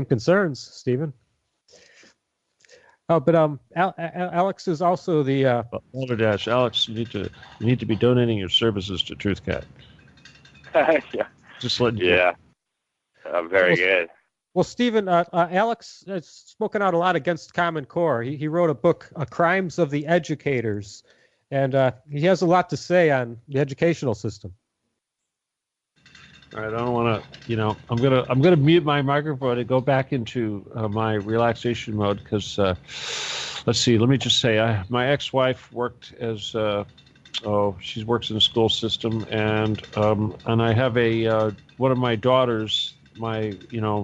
concerns, Stephen. Oh, but Alex is also the. Balderdash, Alex, you need to be donating your services to TruthCat. Yeah. Just letting you. Yeah. Very good. Well, Stephen, Alex has spoken out a lot against Common Core. He wrote a book, Crimes of the Educators, and he has a lot to say on the educational system. All right, I don't want to, I'm gonna mute my microphone and go back into my relaxation mode because, let's see, let me just say, my ex-wife worked as, she works in the school system, and I have one of my daughters, my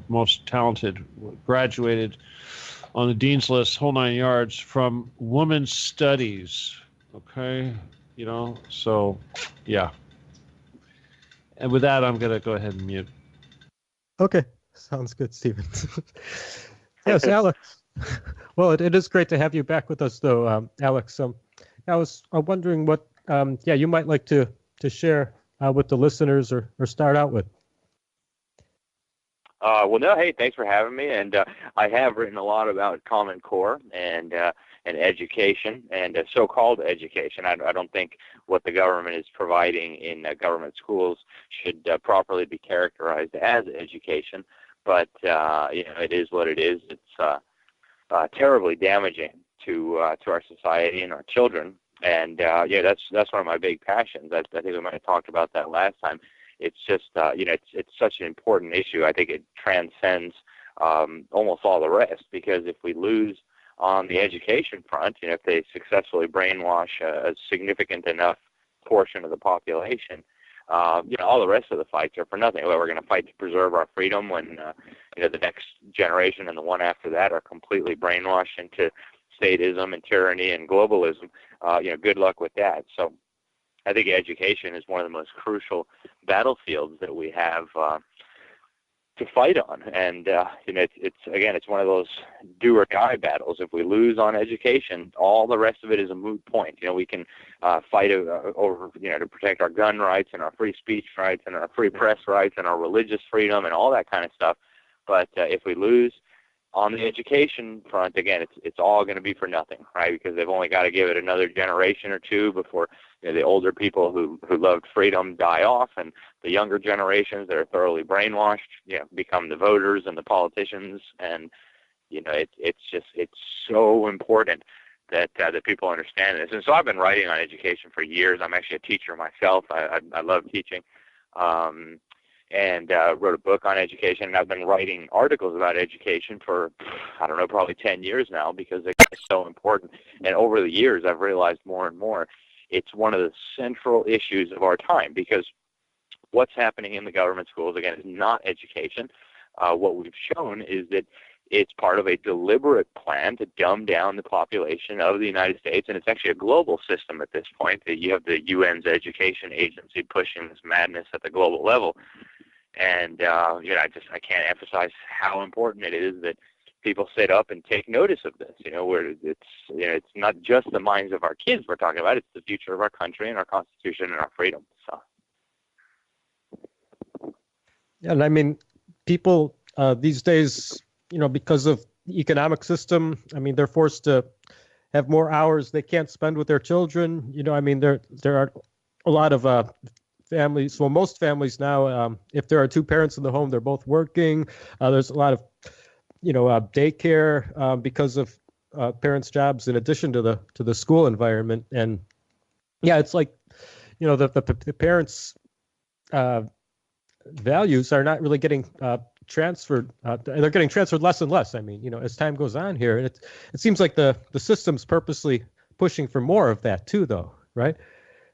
most talented, graduated on the dean's list, whole 9 yards, from women's studies. Okay, so yeah. And with that, I'm going to go ahead and mute. Okay. Sounds good, Stephen. Yes, Alex. Well, it is great to have you back with us, though, Alex. I was wondering what you might like to share with the listeners or start out with. Well, no, hey, thanks for having me. And I have written a lot about Common Core and education and so-called education. I don't think what the government is providing in government schools should properly be characterized as education. But it is what it is. It's terribly damaging to our society and our children. And that's one of my big passions. I think we might have talked about that last time. It's just it's such an important issue. I think it transcends almost all the rest, because if we lose on the education front, if they successfully brainwash a significant enough portion of the population, all the rest of the fights are for nothing. Well, we're going to fight to preserve our freedom when the next generation and the one after that are completely brainwashed into statism and tyranny and globalism. Good luck with that. So I think education is one of the most crucial battlefields that we have to fight on, and it's one of those do or die battles. If we lose on education, all the rest of it is a moot point. We can fight over to protect our gun rights and our free speech rights and our free press rights and our religious freedom and all that kind of stuff. But if we lose on the education front, again, it's all going to be for nothing, right? Because they've only got to give it another generation or two before the older people who loved freedom die off, and the younger generations that are thoroughly brainwashed, become the voters and the politicians. And it's so important that people understand this. And so I've been writing on education for years. I'm actually a teacher myself. I love teaching. And wrote a book on education, and I've been writing articles about education for, probably 10 years now, because it's so important. And over the years, I've realized more and more it's one of the central issues of our time, because what's happening in the government schools, again, is not education. What we've shown is that it's part of a deliberate plan to dumb down the population of the United States, and it's actually a global system at this point. You have the UN's education agency pushing this madness at the global level. And I can't emphasize how important it is that people sit up and take notice of this. Where it's not just the minds of our kids we're talking about; it's the future of our country and our Constitution and our freedom. So, yeah, and I mean, people these days, because of the economic system, they're forced to have more hours they can't spend with their children. There are a lot of families. Well, most families now, if there are two parents in the home, they're both working. There's a lot of, daycare because of parents' jobs, in addition to the school environment. And yeah, it's like, the parents' values are not really getting transferred. They're getting transferred less and less. As time goes on here, and it seems like the system's purposely pushing for more of that too, though, right?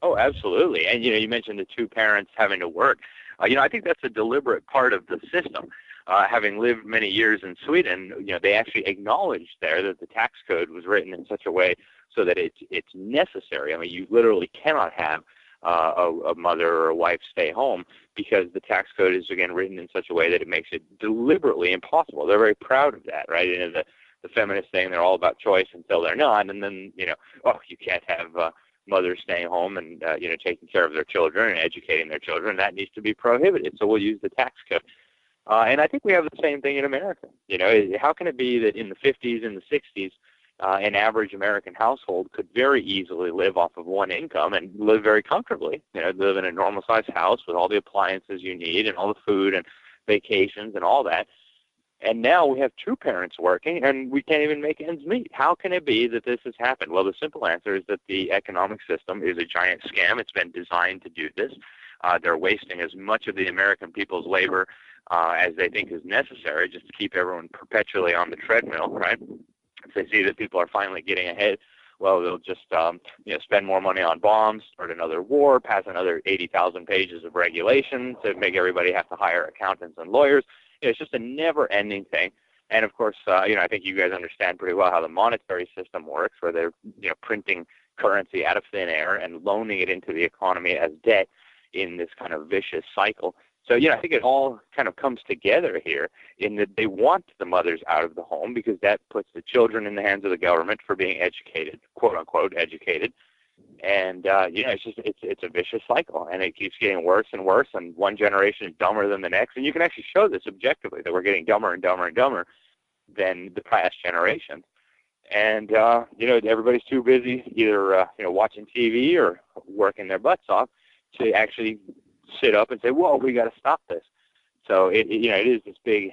Oh, absolutely. And, you mentioned the two parents having to work. I think that's a deliberate part of the system. Having lived many years in Sweden, they actually acknowledged there that the tax code was written in such a way so that it's necessary. You literally cannot have a mother or a wife stay home, because the tax code is, again, written in such a way that it makes it deliberately impossible. They're very proud of that, right? The feminist thing, they're all about choice until they're not. And then, you can't have mothers staying home and taking care of their children and educating their children. That needs to be prohibited. So we'll use the tax code. And I think we have the same thing in America. How can it be that in the 50s and the 60s, an average American household could very easily live off of one income and live very comfortably, live in a normal-sized house with all the appliances you need and all the food and vacations and all that. And now we have two parents working, and we can't even make ends meet. How can it be that this has happened? Well, the simple answer is that the economic system is a giant scam. It's been designed to do this. They're wasting as much of the American people's labor as they think is necessary just to keep everyone perpetually on the treadmill, right? If they see that people are finally getting ahead, well, they'll just spend more money on bombs, start another war, pass another 80,000 pages of regulations to make everybody have to hire accountants and lawyers. It's just a never-ending thing. And, of course, I think you guys understand pretty well how the monetary system works, where they're printing currency out of thin air and loaning it into the economy as debt in this kind of vicious cycle. So, I think it all kind of comes together here in that they want the mothers out of the home because that puts the children in the hands of the government for being educated, quote-unquote educated. And, it's a vicious cycle, and it keeps getting worse and worse, and one generation is dumber than the next. And you can actually show this objectively, that we're getting dumber and dumber and dumber than the past generations. And, everybody's too busy either, watching TV or working their butts off to actually sit up and say, whoa, we got to stop this. So, it is this big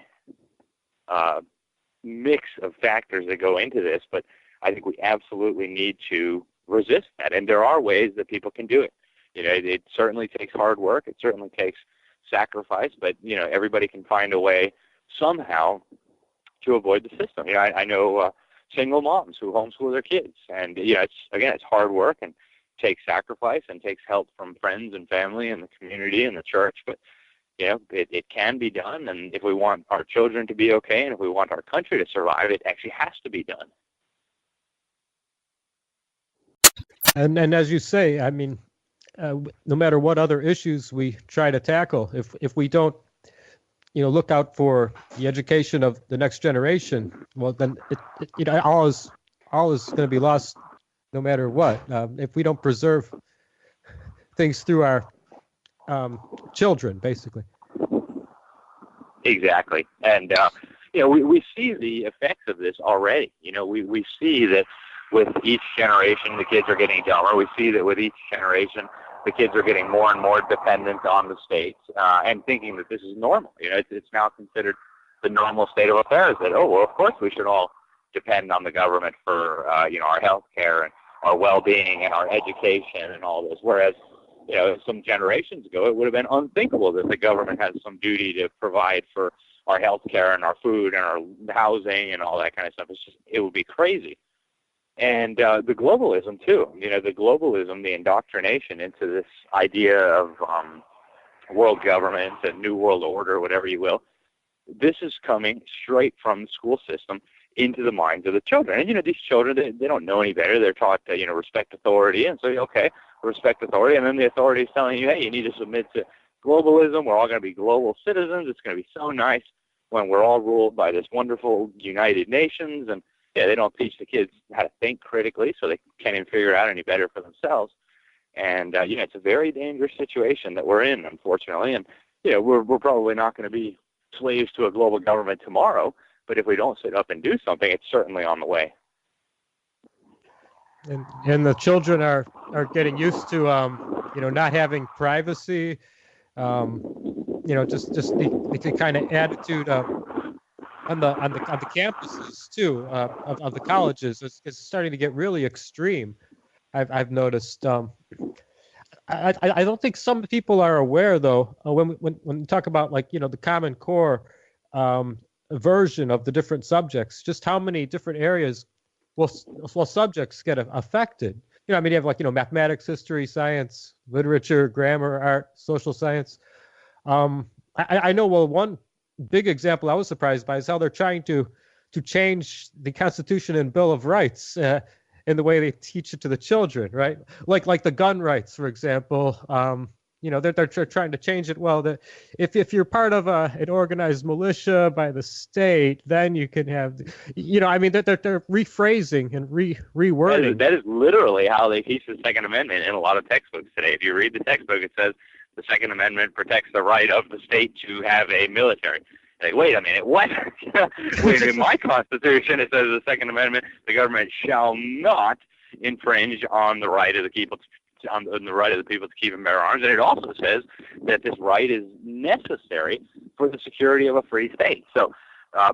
mix of factors that go into this, but I think we absolutely need to resist that. And there are ways that people can do it. It certainly takes hard work. It certainly takes sacrifice, but, everybody can find a way somehow to avoid the system. I know single moms who homeschool their kids, and, it's hard work and takes sacrifice and takes help from friends and family and the community and the church, but it can be done. And if we want our children to be okay and if we want our country to survive, it actually has to be done. And as you say, I mean, no matter what other issues we try to tackle, if we don't, look out for the education of the next generation, well, then all is going to be lost, no matter what. If we don't preserve things through our children, basically. Exactly, and we see the effects of this already. We see that. With each generation, the kids are getting dumber. We see that with each generation, the kids are getting more and more dependent on the state and thinking that this is normal. It's now considered the normal state of affairs that, of course we should all depend on the government for, our health care and our well-being and our education and all this. Whereas, some generations ago, it would have been unthinkable that the government has some duty to provide for our health care and our food and our housing and all that kind of stuff. It would be crazy. And the globalism, too, the indoctrination into this idea of world government and new world order, whatever you will, this is coming straight from the school system into the minds of the children. And, these children, they don't know any better. They're taught to, respect authority. And so, okay, respect authority. And then the authority is telling you, hey, you need to submit to globalism. We're all going to be global citizens. It's going to be so nice when we're all ruled by this wonderful United Nations. And they don't teach the kids how to think critically, so they can't even figure it out any better for themselves. And, it's a very dangerous situation that we're in, unfortunately. And, we're probably not going to be slaves to a global government tomorrow, but if we don't sit up and do something, it's certainly on the way. And the children are getting used to, not having privacy, just the kind of attitude on the campuses too of the colleges. It's starting to get really extreme. I've noticed. I don't think some people are aware though when we talk about the Common Core version of the different subjects, just how many different areas will subjects get affected. You have mathematics, history, science, literature, grammar, art, social science. I know one big example I was surprised by is how they're trying to change the Constitution and Bill of Rights in the way they teach it to the children, right? Like the gun rights, for example. they're trying to change it. Well, if you're part of an organized militia by the state, then you can have, they're rephrasing and rewording. That is literally how they teach the Second Amendment in a lot of textbooks today. If you read the textbook, it says the Second Amendment protects the right of the state to have a military. Like, wait a minute, what? In my Constitution, it says the Second Amendment, the government shall not infringe on the right of the people to keep and bear arms, and it also says that this right is necessary for the security of a free state. So,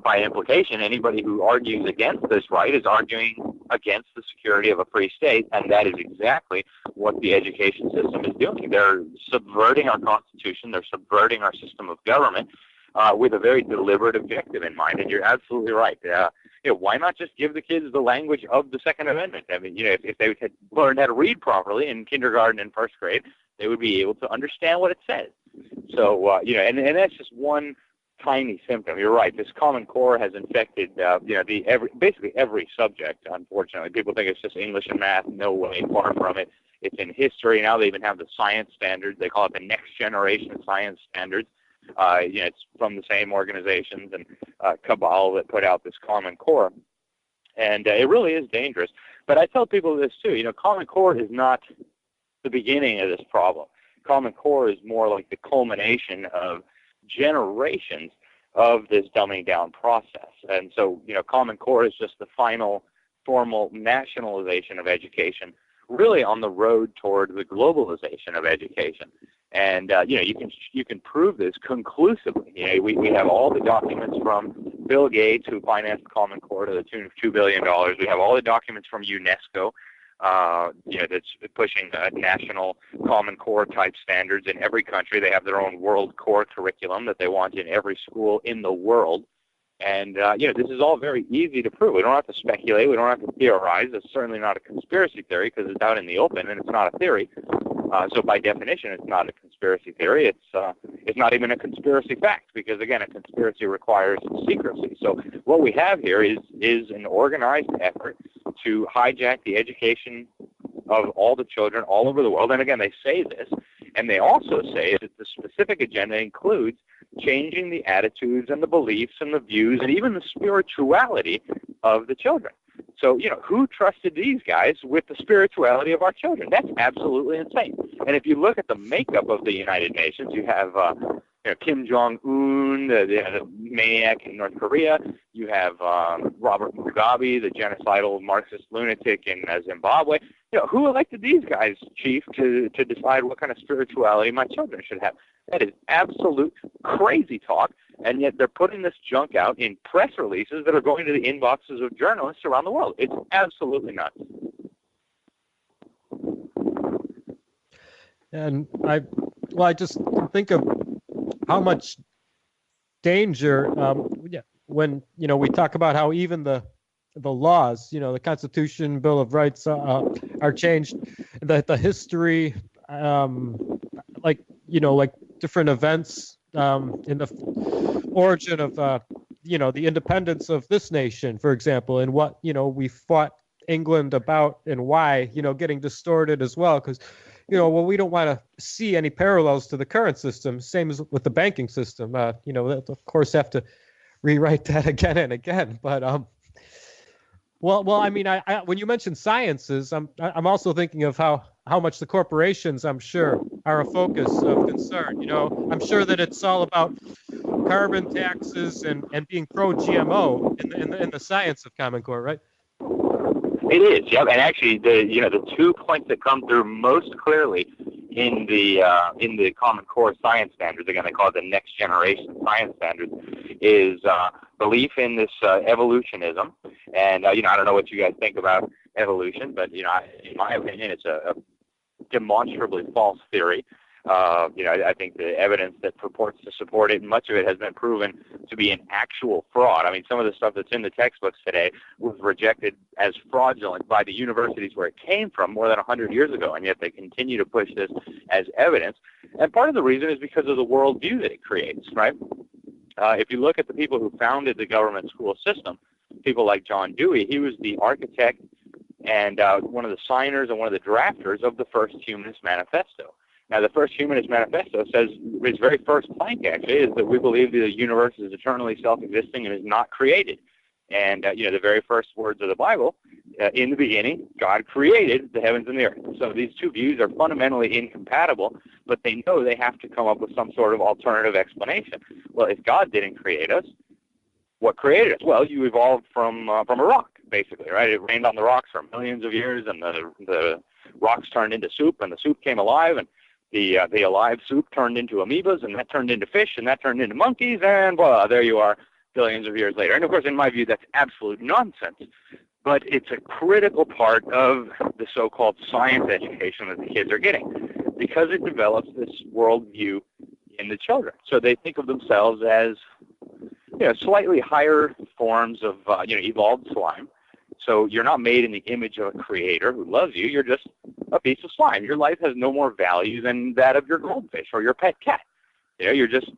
by implication, anybody who argues against this right is arguing against the security of a free state, and that is exactly what the education system is doing. They're subverting our Constitution, they're subverting our system of government with a very deliberate objective in mind, and you're absolutely right. Why not just give the kids the language of the Second Amendment? I mean, if they had learned how to read properly in kindergarten and first grade, they would be able to understand what it says. So, and that's just one tiny symptom. You're right. This Common Core has infected, basically every subject. Unfortunately, people think it's just English and math. No way, far from it. It's in history now. They even have the science standards. They call it the next generation science standards. It's from the same organizations and cabal that put out this Common Core, and it really is dangerous. But I tell people this too. Common Core is not the beginning of this problem. Common Core is more like the culmination of generations of this dumbing down process. And so, Common Core is just the final formal nationalization of education, really on the road toward the globalization of education. And you can prove this conclusively. We have all the documents from Bill Gates, who financed Common Core to the tune of $2 billion. We have all the documents from UNESCO, that's pushing national Common Core type standards in every country. They have their own World Core curriculum that they want in every school in the world. And, this is all very easy to prove. We don't have to speculate. We don't have to theorize. It's certainly not a conspiracy theory because it's out in the open and it's not a theory. So by definition, it's not a conspiracy theory. It's not even a conspiracy fact because, again, a conspiracy requires secrecy. So what we have here is an organized effort to hijack the education of all the children all over the world. And, again, they say this, and they also say that the specific agenda includes changing the attitudes and the beliefs and the views and even the spirituality of the children. So, who trusted these guys with the spirituality of our children? That's absolutely insane. And if you look at the makeup of the United Nations, you have Kim Jong-un, the maniac in North Korea. You have Robert Mugabe, the genocidal Marxist lunatic in Zimbabwe. Who elected these guys, Chief, to decide what kind of spirituality my children should have? That is absolute crazy talk, and yet they're putting this junk out in press releases that are going to the inboxes of journalists around the world. It's absolutely nuts. And I just think of how much danger when we talk about how even the laws, the Constitution, Bill of Rights are changed, the history, like different events in the origin of the independence of this nation, for example, and what we fought England about and why getting distorted as well, because we don't want to see any parallels to the current system. Same as with the banking system. Of course, have to rewrite that again and again. But well, I mean, I when you mention sciences, I'm also thinking of how much the corporations, I'm sure, are a focus of concern. I'm sure that it's all about carbon taxes and being pro-GMO in the science of Common Core, right? It is, yep. And actually, the 2 points that come through most clearly in the Common Core science standards, again, they call it the next generation science standards, is belief in this evolutionism. And I don't know what you guys think about evolution, but in my opinion, it's a demonstrably false theory. I think the evidence that purports to support it, much of it has been proven to be an actual fraud. I mean, some of the stuff that's in the textbooks today was rejected as fraudulent by the universities where it came from more than 100 years ago, and yet they continue to push this as evidence. And part of the reason is because of the worldview that it creates, right? If you look at the people who founded the government school system, people like John Dewey, he was the architect and one of the signers and one of the drafters of the first Humanist Manifesto. Now, the First Humanist Manifesto says, its very first plank, actually, is that we believe the universe is eternally self-existing and is not created. And, the very first words of the Bible, in the beginning, God created the heavens and the earth. So these two views are fundamentally incompatible, but they know they have to come up with some sort of alternative explanation. Well, if God didn't create us, what created us? Well, you evolved from a rock, basically, right? It rained on the rocks for millions of years, and the rocks turned into soup, and the soup came alive, and the alive soup turned into amoebas, and that turned into fish, and that turned into monkeys, and voila, there you are, billions of years later. And of course, in my view, that's absolute nonsense. But it's a critical part of the so-called science education that the kids are getting, because it develops this worldview in the children. So they think of themselves as, slightly higher forms of, evolved slime. So you're not made in the image of a creator who loves you. You're just a piece of slime. Your life has no more value than that of your goldfish or your pet cat. You're just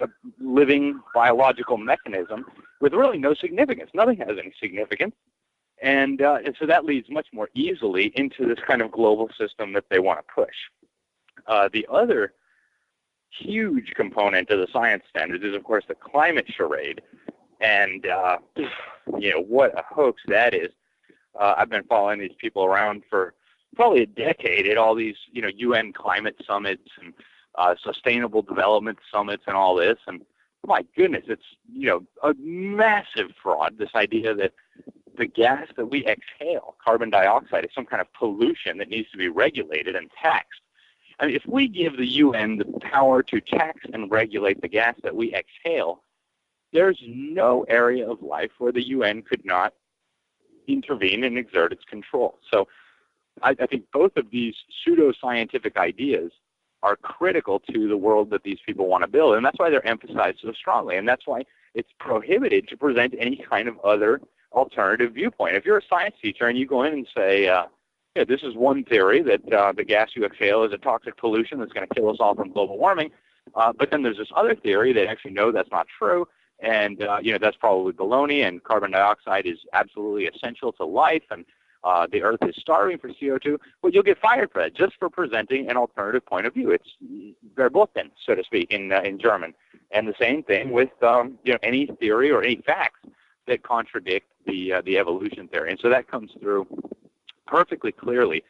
a living biological mechanism with really no significance. Nothing has any significance. And so that leads much more easily into this kind of global system that they want to push. The other huge component of the science standards is, of course, the climate charade. And, what a hoax that is. I've been following these people around for probably a decade at all these, UN climate summits and sustainable development summits and all this. And my goodness, it's, a massive fraud, this idea that the gas that we exhale, carbon dioxide, is some kind of pollution that needs to be regulated and taxed. I mean, if we give the UN the power to tax and regulate the gas that we exhale, there's no area of life where the UN could not intervene and exert its control. So I think both of these pseudo-scientific ideas are critical to the world that these people want to build, and that's why they're emphasized so strongly, and that's why it's prohibited to present any kind of other alternative viewpoint. If you're a science teacher and you go in and say, this is one theory, that the gas you exhale is a toxic pollution that's going to kill us all from global warming, but then there's this other theory that actually, no, that's not true, and that's probably baloney, and carbon dioxide is absolutely essential to life, and the Earth is starving for CO2, well, you'll get fired for that, just for presenting an alternative point of view. It's verboten, so to speak, in German. And the same thing with any theory or any facts that contradict the evolution theory. And so that comes through perfectly clearly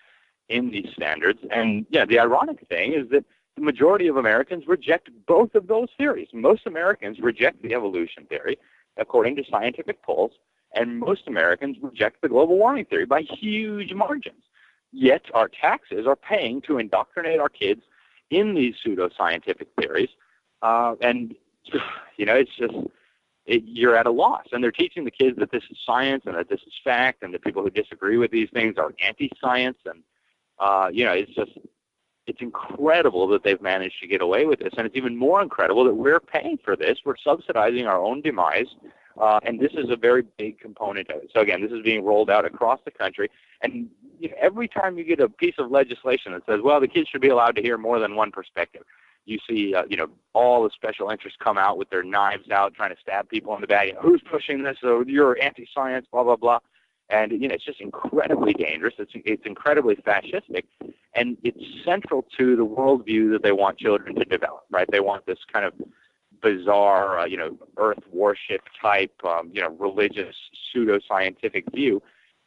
in these standards. And the ironic thing is that the majority of Americans reject both of those theories. Most Americans reject the evolution theory, according to scientific polls, and most Americans reject the global warming theory by huge margins. Yet our taxes are paying to indoctrinate our kids in these pseudo-scientific theories. It's just, you're at a loss. And they're teaching the kids that this is science and that this is fact, and that people who disagree with these things are anti-science. And, it's incredible that they've managed to get away with this. And it's even more incredible that we're paying for this. We're subsidizing our own demise. And this is a very big component of it. So again, this is being rolled out across the country. And every time you get a piece of legislation that says, well, the kids should be allowed to hear more than one perspective, you see, all the special interests come out with their knives out trying to stab people in the back. Who's pushing this? So you're anti-science, blah, blah, blah. And, it's just incredibly dangerous. It's incredibly fascistic. And it's central to the worldview that they want children to develop, right? They want this kind of bizarre, earth worship type, religious, pseudo-scientific view.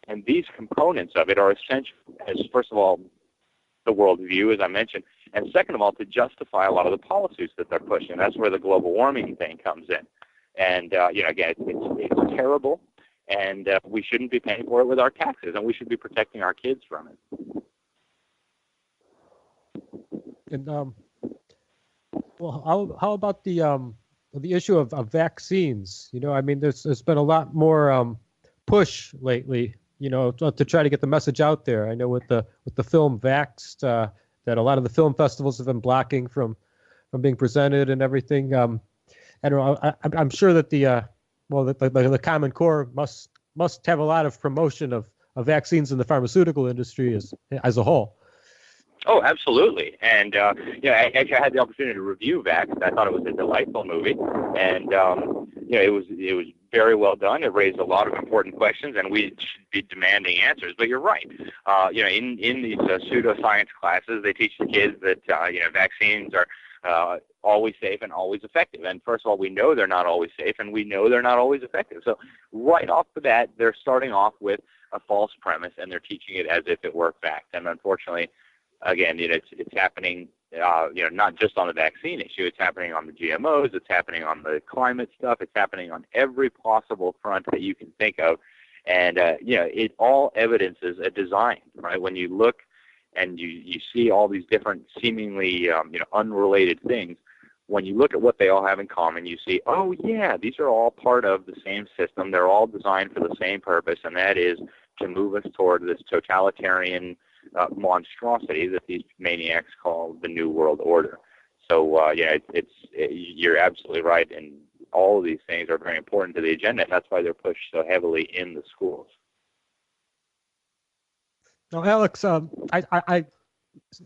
And these components of it are essential as, first of all, the worldview, as I mentioned, and second of all, to justify a lot of the policies that they're pushing. That's where the global warming thing comes in. And, again, it's terrible, and we shouldn't be paying for it with our taxes, and we should be protecting our kids from it. And well, how about the issue of vaccines? There's been a lot more push lately, to try to get the message out there. I know with the film Vaxxed, that a lot of the film festivals have been blocking from being presented and everything. I don't know. I'm sure that the Common Core must have a lot of promotion of vaccines in the pharmaceutical industry as a whole. Oh, absolutely. And, actually I had the opportunity to review Vaxxed. I thought it was a delightful movie. And, it was very well done. It raised a lot of important questions, and we should be demanding answers. But you're right. In these pseudoscience classes, they teach the kids that vaccines are always safe and always effective. And first of all, we know they're not always safe, and we know they're not always effective. So right off the bat, they're starting off with a false premise, and they're teaching it as if it were fact. And unfortunately, again, it's happening. Not just on the vaccine issue, it's happening on the GMOs, it's happening on the climate stuff, it's happening on every possible front that you can think of. And, it all evidences a design, right? When you look and you see all these different seemingly, unrelated things, when you look at what they all have in common, you see, oh, yeah, these are all part of the same system. They're all designed for the same purpose, and that is to move us toward this totalitarian monstrosity that these maniacs call the New World Order. So, you're absolutely right, and all of these things are very important to the agenda, and that's why they're pushed so heavily in the schools. Now, Alex, I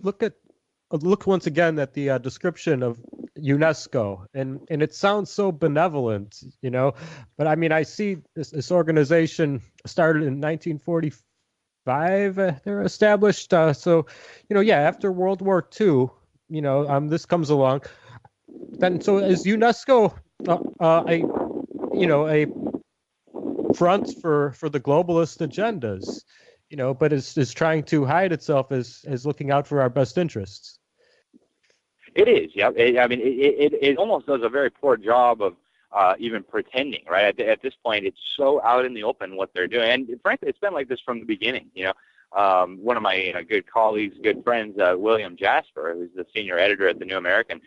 look once again at the description of UNESCO, and it sounds so benevolent, but I mean, I see this organization started in 1945. They're established. After World War II, this comes along. Then, so is UNESCO a front for the globalist agendas, but is trying to hide itself as looking out for our best interests? It is, yeah. It almost does a very poor job of even pretending, right? At this point, it's so out in the open what they're doing. And frankly, it's been like this from the beginning. One of my good colleagues, good friends, William Jasper, who's the senior editor at the New American,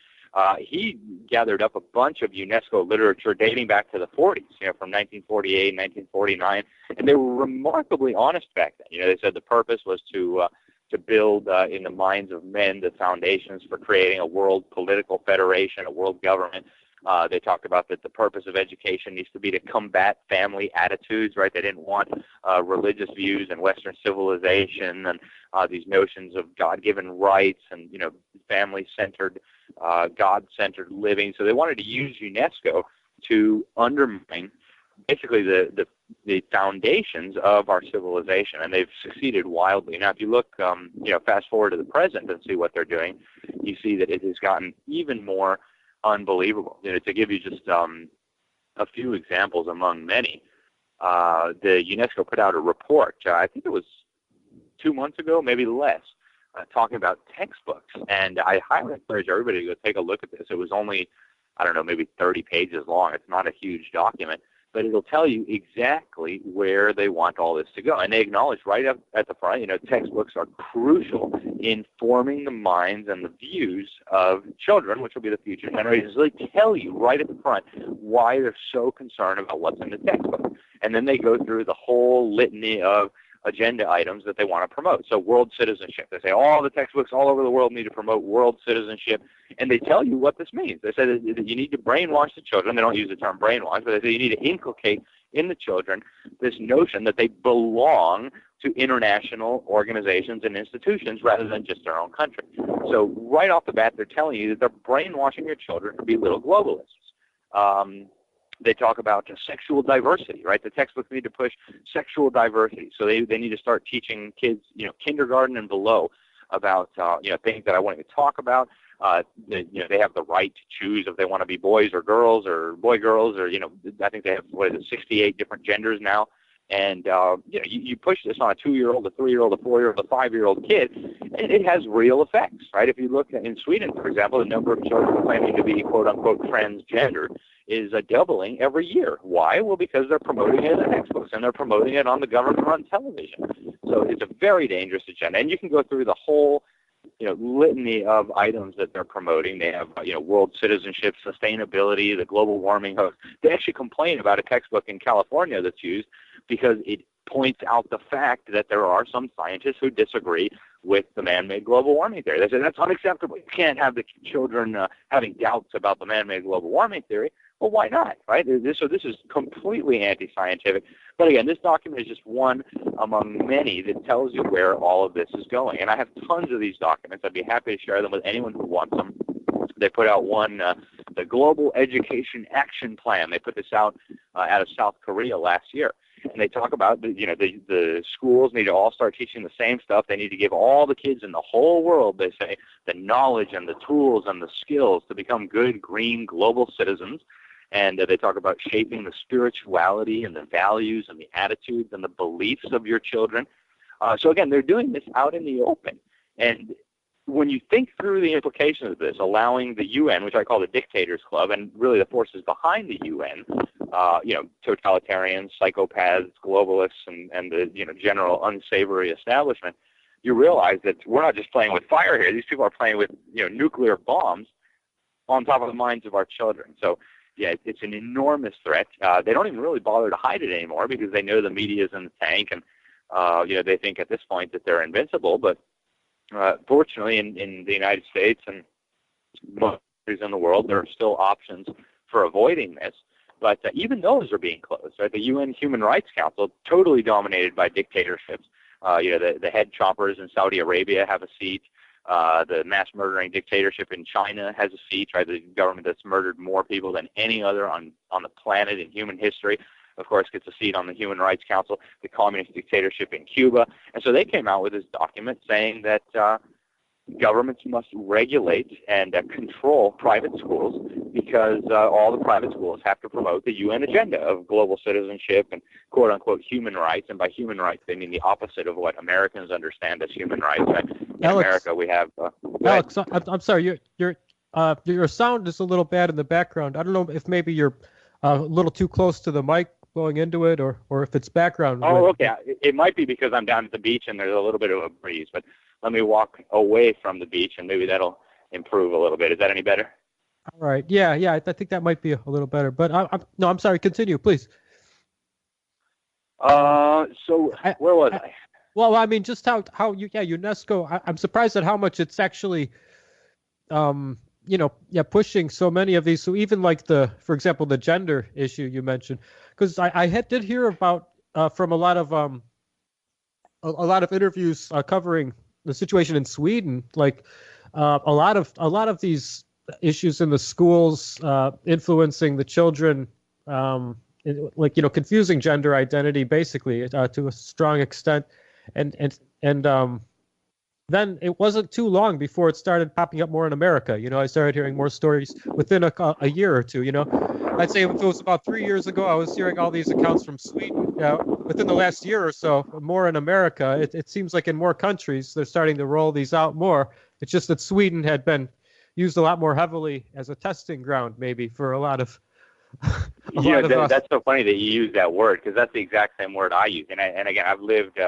he gathered up a bunch of UNESCO literature dating back to the 40s, from 1948, 1949, and they were remarkably honest back then. They said the purpose was to build in the minds of men the foundations for creating a world political federation, a world government. They talked about that the purpose of education needs to be to combat family attitudes, right? They didn't want religious views and Western civilization and these notions of God-given rights and, family-centered, God-centered living. So they wanted to use UNESCO to undermine basically the foundations of our civilization, and they've succeeded wildly. Now, if you look, fast forward to the present and see what they're doing, you see that it has gotten even more unbelievable. To give you just a few examples among many, the UNESCO put out a report, I think it was 2 months ago, maybe less, talking about textbooks. And I highly encourage everybody to go take a look at this. It was only, maybe 30 pages long. It's not a huge document, but it'll tell you exactly where they want all this to go. And they acknowledge right up at the front, textbooks are crucial in forming the minds and the views of children, which will be the future generations. They tell you right at the front why they're so concerned about what's in the textbook. And then they go through the whole litany of agenda items that they want to promote. So world citizenship. They say all the textbooks all over the world need to promote world citizenship, and they tell you what this means. They say that you need to brainwash the children. They don't use the term brainwash, but they say you need to inculcate in the children this notion that they belong to international organizations and institutions rather than just their own country. So right off the bat, they're telling you that they're brainwashing your children to be little globalists. They talk about sexual diversity, right? The textbooks need to push sexual diversity. So they need to start teaching kids, kindergarten and below about, things that I won't even talk about. They have the right to choose if they want to be boys or girls or boy-girls or, I think they have, 68 different genders now. And, you push this on a 2-year-old, a 3-year-old, a 4-year-old, a 5-year-old kid, and it has real effects, right? If you look in Sweden, for example, the number of children claiming to be, quote-unquote, transgender is doubling every year. Why? Well, because they're promoting it in their textbooks, and they're promoting it on the government-run television. So it's a very dangerous agenda. And you can go through the whole litany of items that they're promoting. They have, world citizenship, sustainability, the global warming hoax. They actually complain about a textbook in California that's used because it points out the fact that there are some scientists who disagree with the man-made global warming theory. They say that's unacceptable. You can't have the children having doubts about the man-made global warming theory. Well, why not, right? So this is completely anti-scientific. But again, this document is just one among many that tells you where all of this is going. And I have tons of these documents. I'd be happy to share them with anyone who wants them. They put out one, the Global Education Action Plan. They put this out out of South Korea last year. And they talk about, the schools need to all start teaching the same stuff. They need to give all the kids in the whole world, they say, the knowledge and the tools and the skills to become good, green, global citizens. And they talk about shaping the spirituality and the values and the attitudes and the beliefs of your children. So again, they're doing this out in the open. And when you think through the implications of this, allowing the UN, which I call the Dictators Club, and really the forces behind the UN, totalitarians, psychopaths, globalists, and the general unsavory establishment, you realize that we're not just playing with fire here. These people are playing with nuclear bombs on top of the minds of our children. So yeah, it's an enormous threat. They don't even really bother to hide it anymore because they know the media's in the tank, and they think at this point that they're invincible. But fortunately, in the United States and most countries in the world, there are still options for avoiding this. But even those are being closed. Right? The UN Human Rights Council, totally dominated by dictatorships. The head choppers in Saudi Arabia have a seat. The mass murdering dictatorship in China has a seat. Right? The government that's murdered more people than any other on the planet in human history, of course, gets a seat on the Human Rights Council. The communist dictatorship in Cuba. And so they came out with this document saying that governments must regulate and control private schools because all the private schools have to promote the UN agenda of global citizenship and quote-unquote human rights. And by human rights, they mean the opposite of what Americans understand as human rights. Right? In Alex, America, we have... Alex, I'm sorry, your sound is a little bad in the background. I don't know if maybe you're a little too close to the mic going into it, or if it's background. Oh, okay. It might be because I'm down at the beach and there's a little bit of a breeze, but let me walk away from the beach and maybe that'll improve a little bit. Is that any better? All right. Yeah. I think that might be a little better. But I'm sorry. Continue, please. So where was I? Well, I mean, just how UNESCO. I'm surprised at how much it's actually, pushing so many of these. So even like for example, the gender issue you mentioned, because I did hear about from a lot of interviews covering the situation in Sweden, like a lot of these issues in the schools influencing the children, confusing gender identity basically to a strong extent, and then it wasn't too long before it started popping up more in America. I started hearing more stories within a year or two. I'd say if it was about 3 years ago, I was hearing all these accounts from Sweden. Within the last year or so, more in America. It seems like in more countries, they're starting to roll these out more. It's just that Sweden had been used a lot more heavily as a testing ground, maybe, for a lot of... That's so funny that you use that word, because that's the exact same word I use. And again, I've lived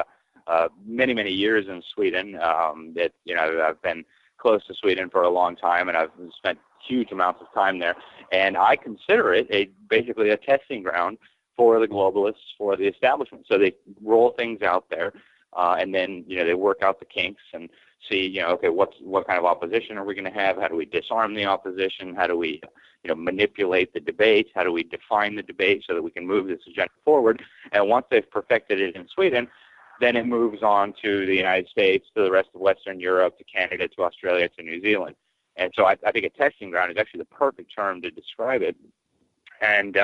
many, many years in Sweden. I've been close to Sweden for a long time, and I've spent huge amounts of time there. And I consider it basically a testing ground for the globalists, for the establishment. So they roll things out there, and then they work out the kinks and see okay, what kind of opposition are we going to have? How do we disarm the opposition? How do we manipulate the debate? How do we define the debate so that we can move this agenda forward? And once they've perfected it in Sweden, then it moves on to the United States, to the rest of Western Europe, to Canada, to Australia, to New Zealand. And so I think a testing ground is actually the perfect term to describe it. And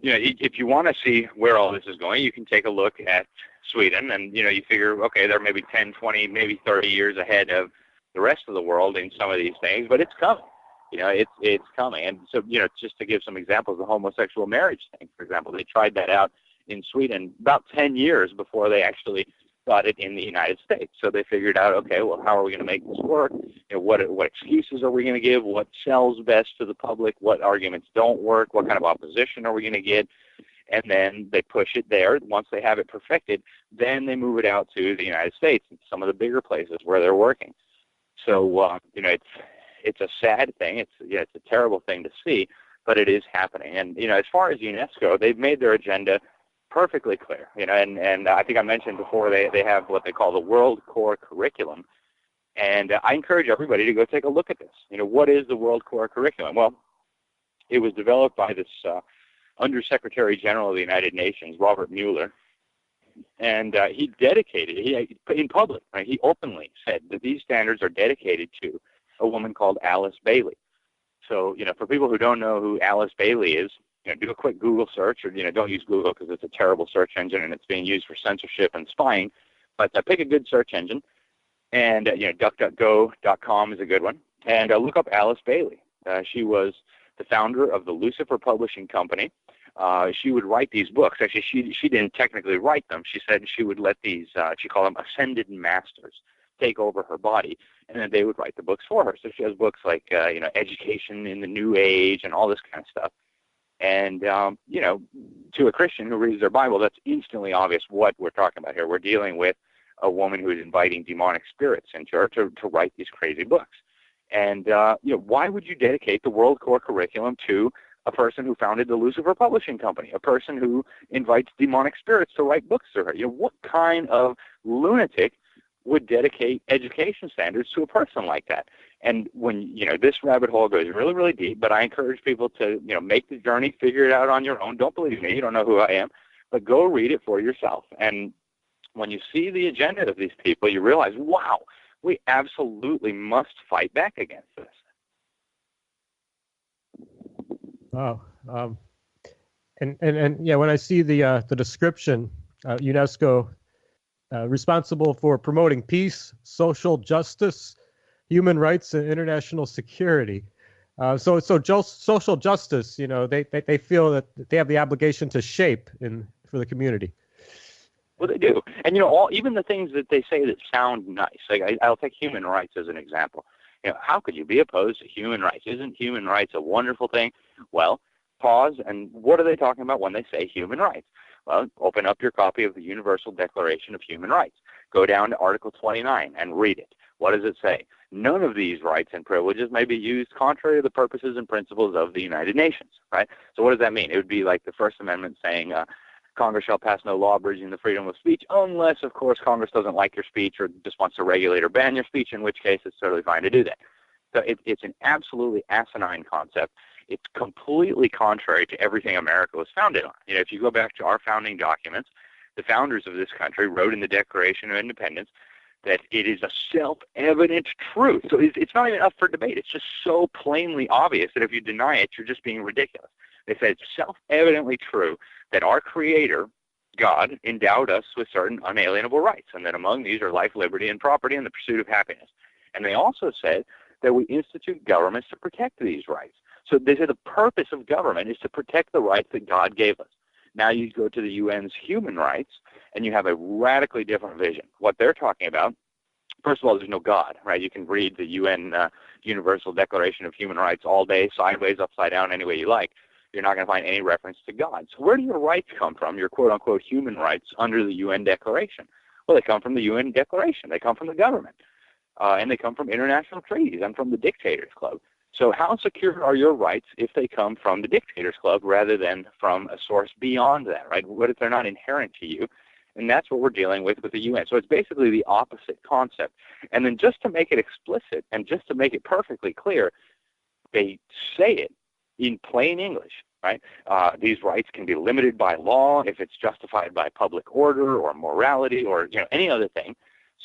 if you want to see where all this is going, you can take a look at Sweden, and you figure, okay, they're maybe 10, 20, maybe 30 years ahead of the rest of the world in some of these things, but it's coming. It's coming. And so, just to give some examples, the homosexual marriage thing, for example, they tried that out in Sweden about 10 years before they actually got it in the United States. So they figured out, okay, well, how are we going to make this work? What excuses are we going to give? What sells best to the public? What arguments don't work? What kind of opposition are we going to get? And then they push it there. Once they have it perfected, then they move it out to the United States and some of the bigger places where they're working. So, it's a sad thing. It's a terrible thing to see, but it is happening. And, as far as UNESCO, they've made their agenda perfectly clear, and I think I mentioned before they have what they call the World Core Curriculum. And I encourage everybody to go take a look at this. What is the World Core Curriculum? Well, it was developed by this Undersecretary General of the United Nations, Robert Mueller, and he in public, right, he openly said that these standards are dedicated to a woman called Alice Bailey. So, for people who don't know who Alice Bailey is, do a quick Google search, or don't use Google because it's a terrible search engine and it's being used for censorship and spying. But pick a good search engine, and DuckDuckGo.com is a good one. And look up Alice Bailey. She was the founder of the Lucifer Publishing Company. She would write these books. Actually, she didn't technically write them. She said she would let these, she called them ascended masters, take over her body, and then they would write the books for her. So she has books like, Education in the New Age and all this kind of stuff. And, to a Christian who reads their Bible, that's instantly obvious what we're talking about here. We're dealing with a woman who is inviting demonic spirits into her to write these crazy books. And, why would you dedicate the World Core curriculum to a person who founded the Lucifer Publishing Company, a person who invites demonic spirits to write books to her? What kind of lunatic would dedicate education standards to a person like that? And when, this rabbit hole goes really, really deep, but I encourage people to, make the journey, figure it out on your own. Don't believe me. You don't know who I am, but go read it for yourself. And when you see the agenda of these people, you realize, wow, we absolutely must fight back against this. Wow. And yeah, when I see the description, UNESCO responsible for promoting peace, social justice, human rights, and international security. So social justice, they feel that they have the obligation to shape for the community. Well, they do. And, even the things that they say that sound nice, like I'll take human rights as an example. How could you be opposed to human rights? Isn't human rights a wonderful thing? Well, pause, and what are they talking about when they say human rights? Well, open up your copy of the Universal Declaration of Human Rights. Go down to Article 29 and read it. What does it say? None of these rights and privileges may be used contrary to the purposes and principles of the United Nations, right? So what does that mean? It would be like the First Amendment saying, Congress shall pass no law abridging the freedom of speech unless, of course, Congress doesn't like your speech or just wants to regulate or ban your speech, in which case it's totally fine to do that. So it's an absolutely asinine concept. It's completely contrary to everything America was founded on. If you go back to our founding documents, the founders of this country wrote in the Declaration of Independence that it is a self-evident truth. So it's not even up for debate. It's just so plainly obvious that if you deny it, you're just being ridiculous. They said it's self-evidently true that our Creator, God, endowed us with certain unalienable rights, and that among these are life, liberty, and property, and the pursuit of happiness. And they also said that we institute governments to protect these rights. So they said the purpose of government is to protect the rights that God gave us. Now you go to the UN's human rights, and you have a radically different vision. What they're talking about, first of all, there's no God, right? You can read the UN Universal Declaration of Human Rights all day, sideways, upside down, any way you like. You're not going to find any reference to God. So where do your rights come from, your quote-unquote human rights under the UN Declaration? Well, they come from the UN Declaration. They come from the government. And they come from international treaties and from the Dictators Club. So how secure are your rights if they come from the Dictators Club rather than from a source beyond that, right? What if they're not inherent to you? And that's what we're dealing with the UN. So it's basically the opposite concept. And then just to make it explicit and just to make it perfectly clear, they say it in plain English, right? These rights can be limited by law if it's justified by public order or morality or any other thing.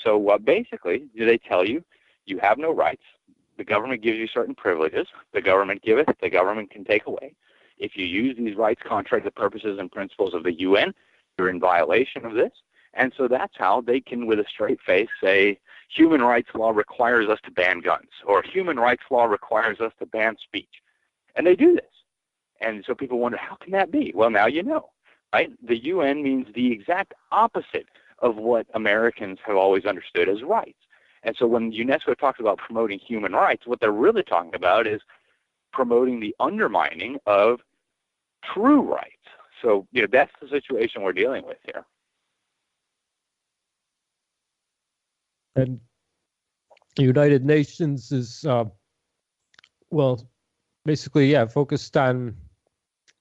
So basically, they tell you you have no rights. The government gives you certain privileges. The government giveth, the government can take away. If you use these rights contrary to the purposes and principles of the UN, you're in violation of this. And so that's how they can, with a straight face, say human rights law requires us to ban guns, or human rights law requires us to ban speech. And they do this. And so people wonder, how can that be? Well, now you know, right? The UN means the exact opposite of what Americans have always understood as rights. And so when UNESCO talks about promoting human rights, what they're really talking about is promoting the undermining of true rights. So, that's the situation we're dealing with here. And the United Nations is, basically, focused on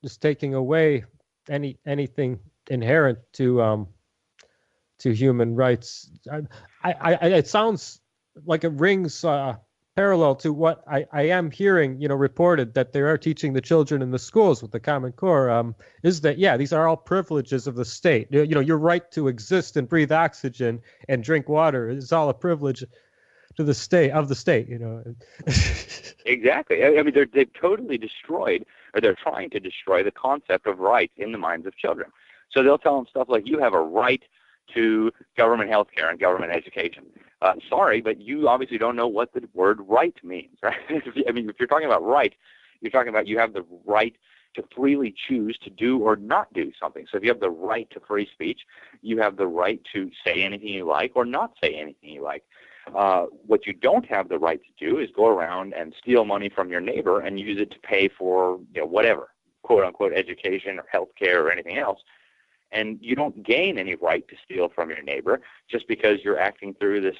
just taking away anything inherent to human rights. It sounds like it rings parallel to what I am hearing, reported that they are teaching the children in the schools with the Common Core, is that, these are all privileges of the state. Your right to exist and breathe oxygen and drink water is all a privilege to the state. Exactly. I mean, they've totally destroyed or they're trying to destroy the concept of rights in the minds of children. So they'll tell them stuff like, you have a right to government health care and government education. Sorry, but you obviously don't know what the word right means, right? I mean, if you're talking about right, you're talking about you have the right to freely choose to do or not do something. So if you have the right to free speech, you have the right to say anything you like or not say anything you like. What you don't have the right to do is go around and steal money from your neighbor and use it to pay for, whatever, quote unquote, education or health care or anything else. And you don't gain any right to steal from your neighbor just because you're acting through this,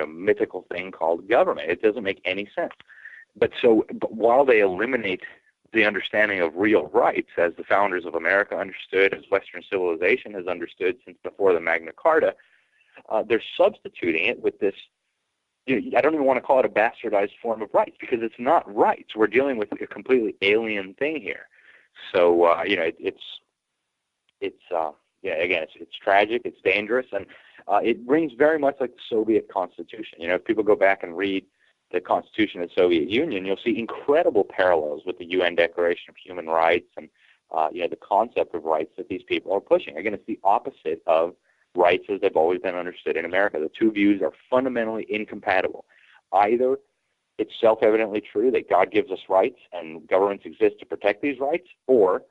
mythical thing called government. It doesn't make any sense. But while they eliminate the understanding of real rights, as the founders of America understood, as Western civilization has understood since before the Magna Carta, they're substituting it with this, I don't even want to call it a bastardized form of rights, because it's not rights. We're dealing with a completely alien thing here. So, it's tragic, it's dangerous, and it rings very much like the Soviet Constitution. If people go back and read the Constitution of the Soviet Union, you'll see incredible parallels with the UN Declaration of Human Rights and, the concept of rights that these people are pushing. Again, it's the opposite of rights as they've always been understood in America. The two views are fundamentally incompatible. Either it's self-evidently true that God gives us rights and governments exist to protect these rights, or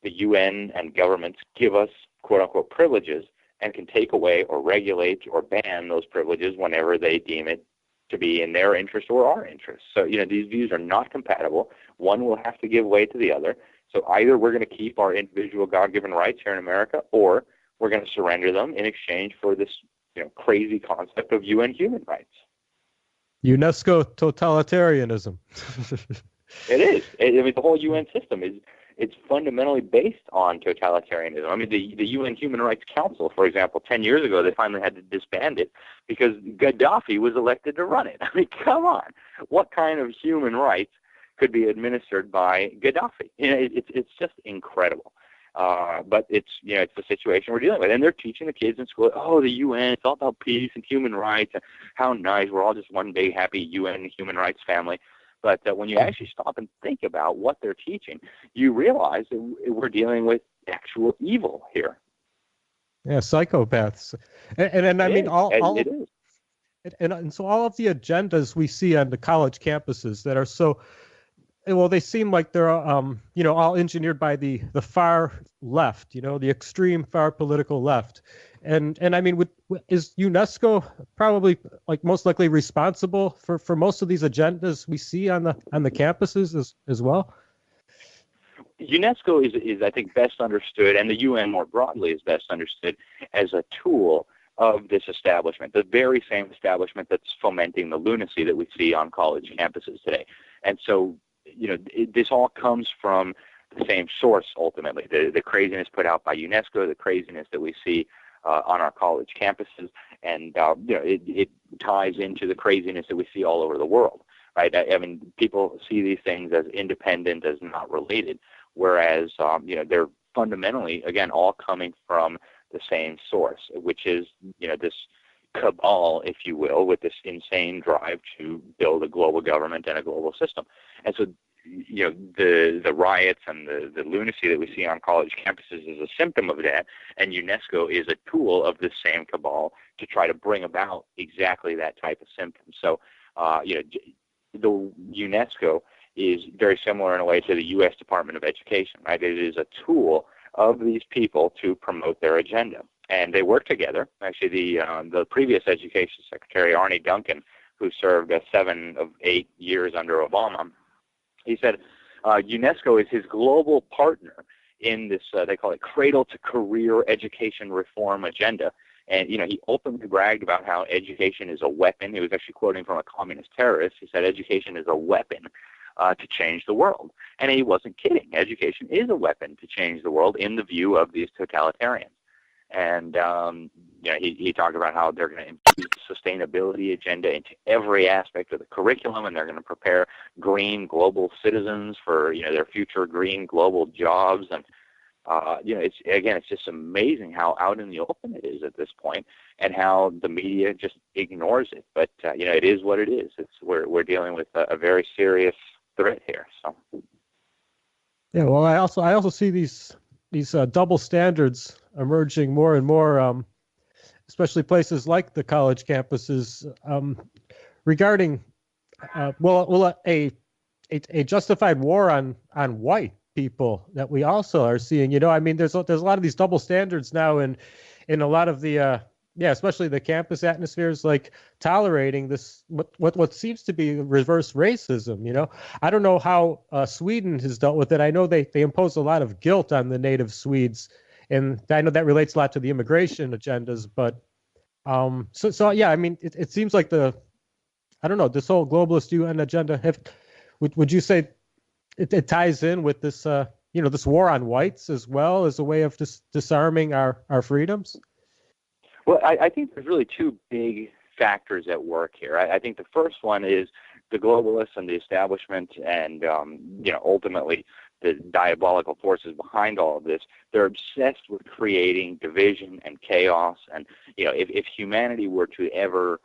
the UN and governments give us, quote-unquote, privileges and can take away or regulate or ban those privileges whenever they deem it to be in their interest or our interest. So, these views are not compatible. One will have to give way to the other. So either we're going to keep our individual God-given rights here in America, or we're going to surrender them in exchange for this, crazy concept of UN human rights. UNESCO totalitarianism. It is. The whole UN system it's fundamentally based on totalitarianism. I mean, the UN Human Rights Council, for example, 10 years ago, they finally had to disband it because Gaddafi was elected to run it. I mean, come on. What kind of human rights could be administered by Gaddafi? It's just incredible. But it's the situation we're dealing with. And they're teaching the kids in school, the UN, it's all about peace and human rights. And how nice. We're all just one big, happy UN human rights family. But when you actually stop and think about what they're teaching, you realize that we're dealing with actual evil here. Yeah, psychopaths. And I mean, so all of the agendas we see on the college campuses that are so, well, they seem like they're, all engineered by the far left, the extreme far political left. And I mean, is UNESCO probably most likely responsible for most of these agendas we see on the campuses as well? UNESCO is I think best understood, and the UN more broadly is best understood as a tool of this establishment, the very same establishment that's fomenting the lunacy that we see on college campuses today. And so, this all comes from the same source ultimately. The craziness put out by UNESCO, the craziness that we see on our college campuses, and it ties into the craziness that we see all over the world, right? I mean, people see these things as independent, as not related, whereas they're fundamentally, again, all coming from the same source, which is this cabal, if you will, with this insane drive to build a global government and a global system. And so the riots and the lunacy that we see on college campuses is a symptom of that, and UNESCO is a tool of this same cabal to try to bring about exactly that type of symptom. So, the UNESCO is very similar in a way to the U.S. Department of Education, right? It is a tool of these people to promote their agenda, and they work together. Actually, the previous Education Secretary, Arne Duncan, who served 7 of 8 years under Obama, he said UNESCO is his global partner in this, they call it cradle-to-career education reform agenda. And, he openly bragged about how education is a weapon. He was actually quoting from a communist terrorist. He said education is a weapon to change the world. And he wasn't kidding. Education is a weapon to change the world in the view of these totalitarians. And he talked about how they're going to infuse the sustainability agenda into every aspect of the curriculum, and they're going to prepare green global citizens for their future green global jobs. And it's just amazing how out in the open it is at this point, and how the media just ignores it. But it is what it is. We're dealing with a very serious threat here. So. Yeah, well, I also see these double standards emerging more and more, especially places like the college campuses, regarding a justified war on white people that we also are seeing. I mean, there's a lot of these double standards now in a lot of the especially the campus atmospheres, like tolerating this what seems to be reverse racism. I don't know how Sweden has dealt with it. I know they impose a lot of guilt on the native Swedes, and I know that relates a lot to the immigration agendas. But so yeah, I mean, it seems like I don't know, this whole globalist UN agenda. Would you say it ties in with this this war on whites as well as a way of disarming our freedoms? Well, I think there's really two big factors at work here. I think the first one is the globalists and the establishment and, ultimately the diabolical forces behind all of this. They're obsessed with creating division and chaos. And, if humanity were to ever,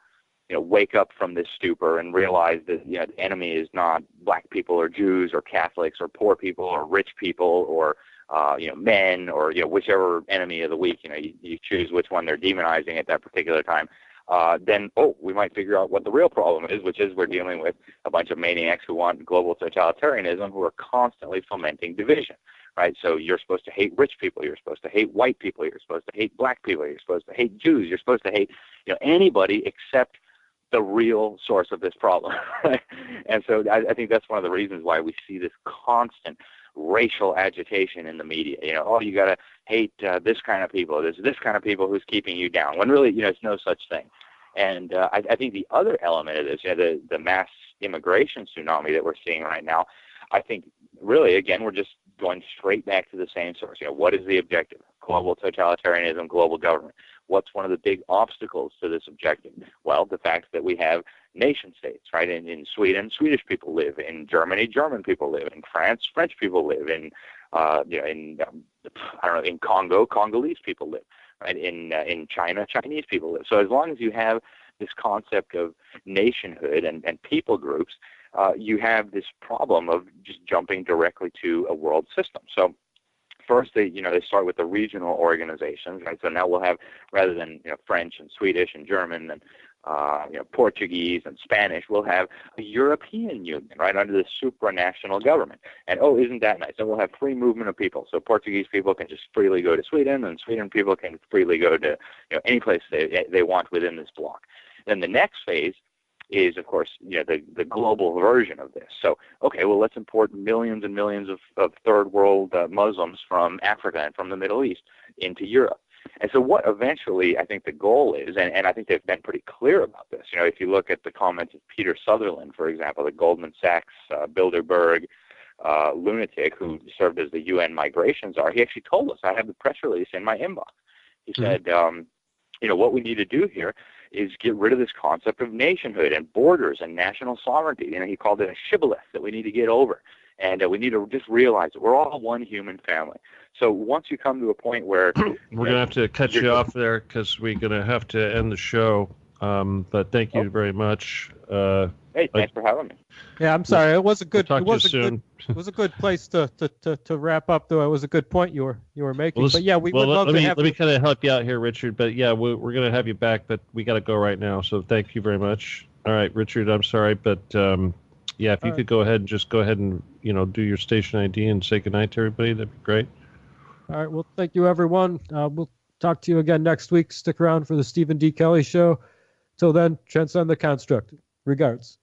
wake up from this stupor and realize that, the enemy is not black people or Jews or Catholics or poor people or rich people or men or, whichever enemy of the week, you choose which one they're demonizing at that particular time, then, we might figure out what the real problem is, which is we're dealing with a bunch of maniacs who want global totalitarianism who are constantly fomenting division, right? So you're supposed to hate rich people, you're supposed to hate white people, you're supposed to hate black people, you're supposed to hate Jews, you're supposed to hate, anybody except the real source of this problem. Right? And so I think that's one of the reasons why we see this constant racial agitation in the media. You got to hate this kind of people. There's this kind of people who's keeping you down. When really, it's no such thing. And I think the other element of this, the mass immigration tsunami that we're seeing right now, I think really, again, we're just going straight back to the same source. What is the objective? Global totalitarianism, global government. What's one of the big obstacles to this objective? Well, the fact that we have nation states, right? In Sweden, Swedish people live. In Germany, German people live. In France, French people live. In Congo, Congolese people live. Right? In China, Chinese people live. So as long as you have this concept of nationhood and people groups, you have this problem of just jumping directly to a world system. So first, they start with the regional organizations, right? So now we'll have, rather than French and Swedish and German and Portuguese and Spanish, we'll have a European Union, right, under the supranational government. And isn't that nice? And we'll have free movement of people. So Portuguese people can just freely go to Sweden, and Sweden people can freely go to any place they want within this bloc. Then the next phase is, of course, the global version of this. So, okay, well, let's import millions and millions of third world Muslims from Africa and from the Middle East into Europe. And so what eventually I think the goal is, and I think they've been pretty clear about this, if you look at the comments of Peter Sutherland, for example, the Goldman Sachs, Bilderberg lunatic who served as the UN migration czar, he actually told us, I have the press release in my inbox. He said, what we need to do here is get rid of this concept of nationhood and borders and national sovereignty. He called it a shibboleth that we need to get over. And we need to just realize that we're all one human family. So once you come to a point where... We're going to have to cut you off there because we're going to have to end the show. But thank you very much. Hey, thanks for having me. Yeah, I'm sorry. It was a good. We'll talk to you soon. It was a good place to wrap up, though. It was a good point you were making. Well, but yeah, we would love to have. Let me kind of help you out here, Richard. But yeah, we're going to have you back, but we got to go right now. So thank you very much. All right, Richard. I'm sorry, but yeah, if you could go ahead and do your station ID and say goodnight to everybody, that'd be great. All right. Well, thank you, everyone. We'll talk to you again next week. Stick around for the Stephen D. Kelly Show. Till then, transcend the construct. Regards.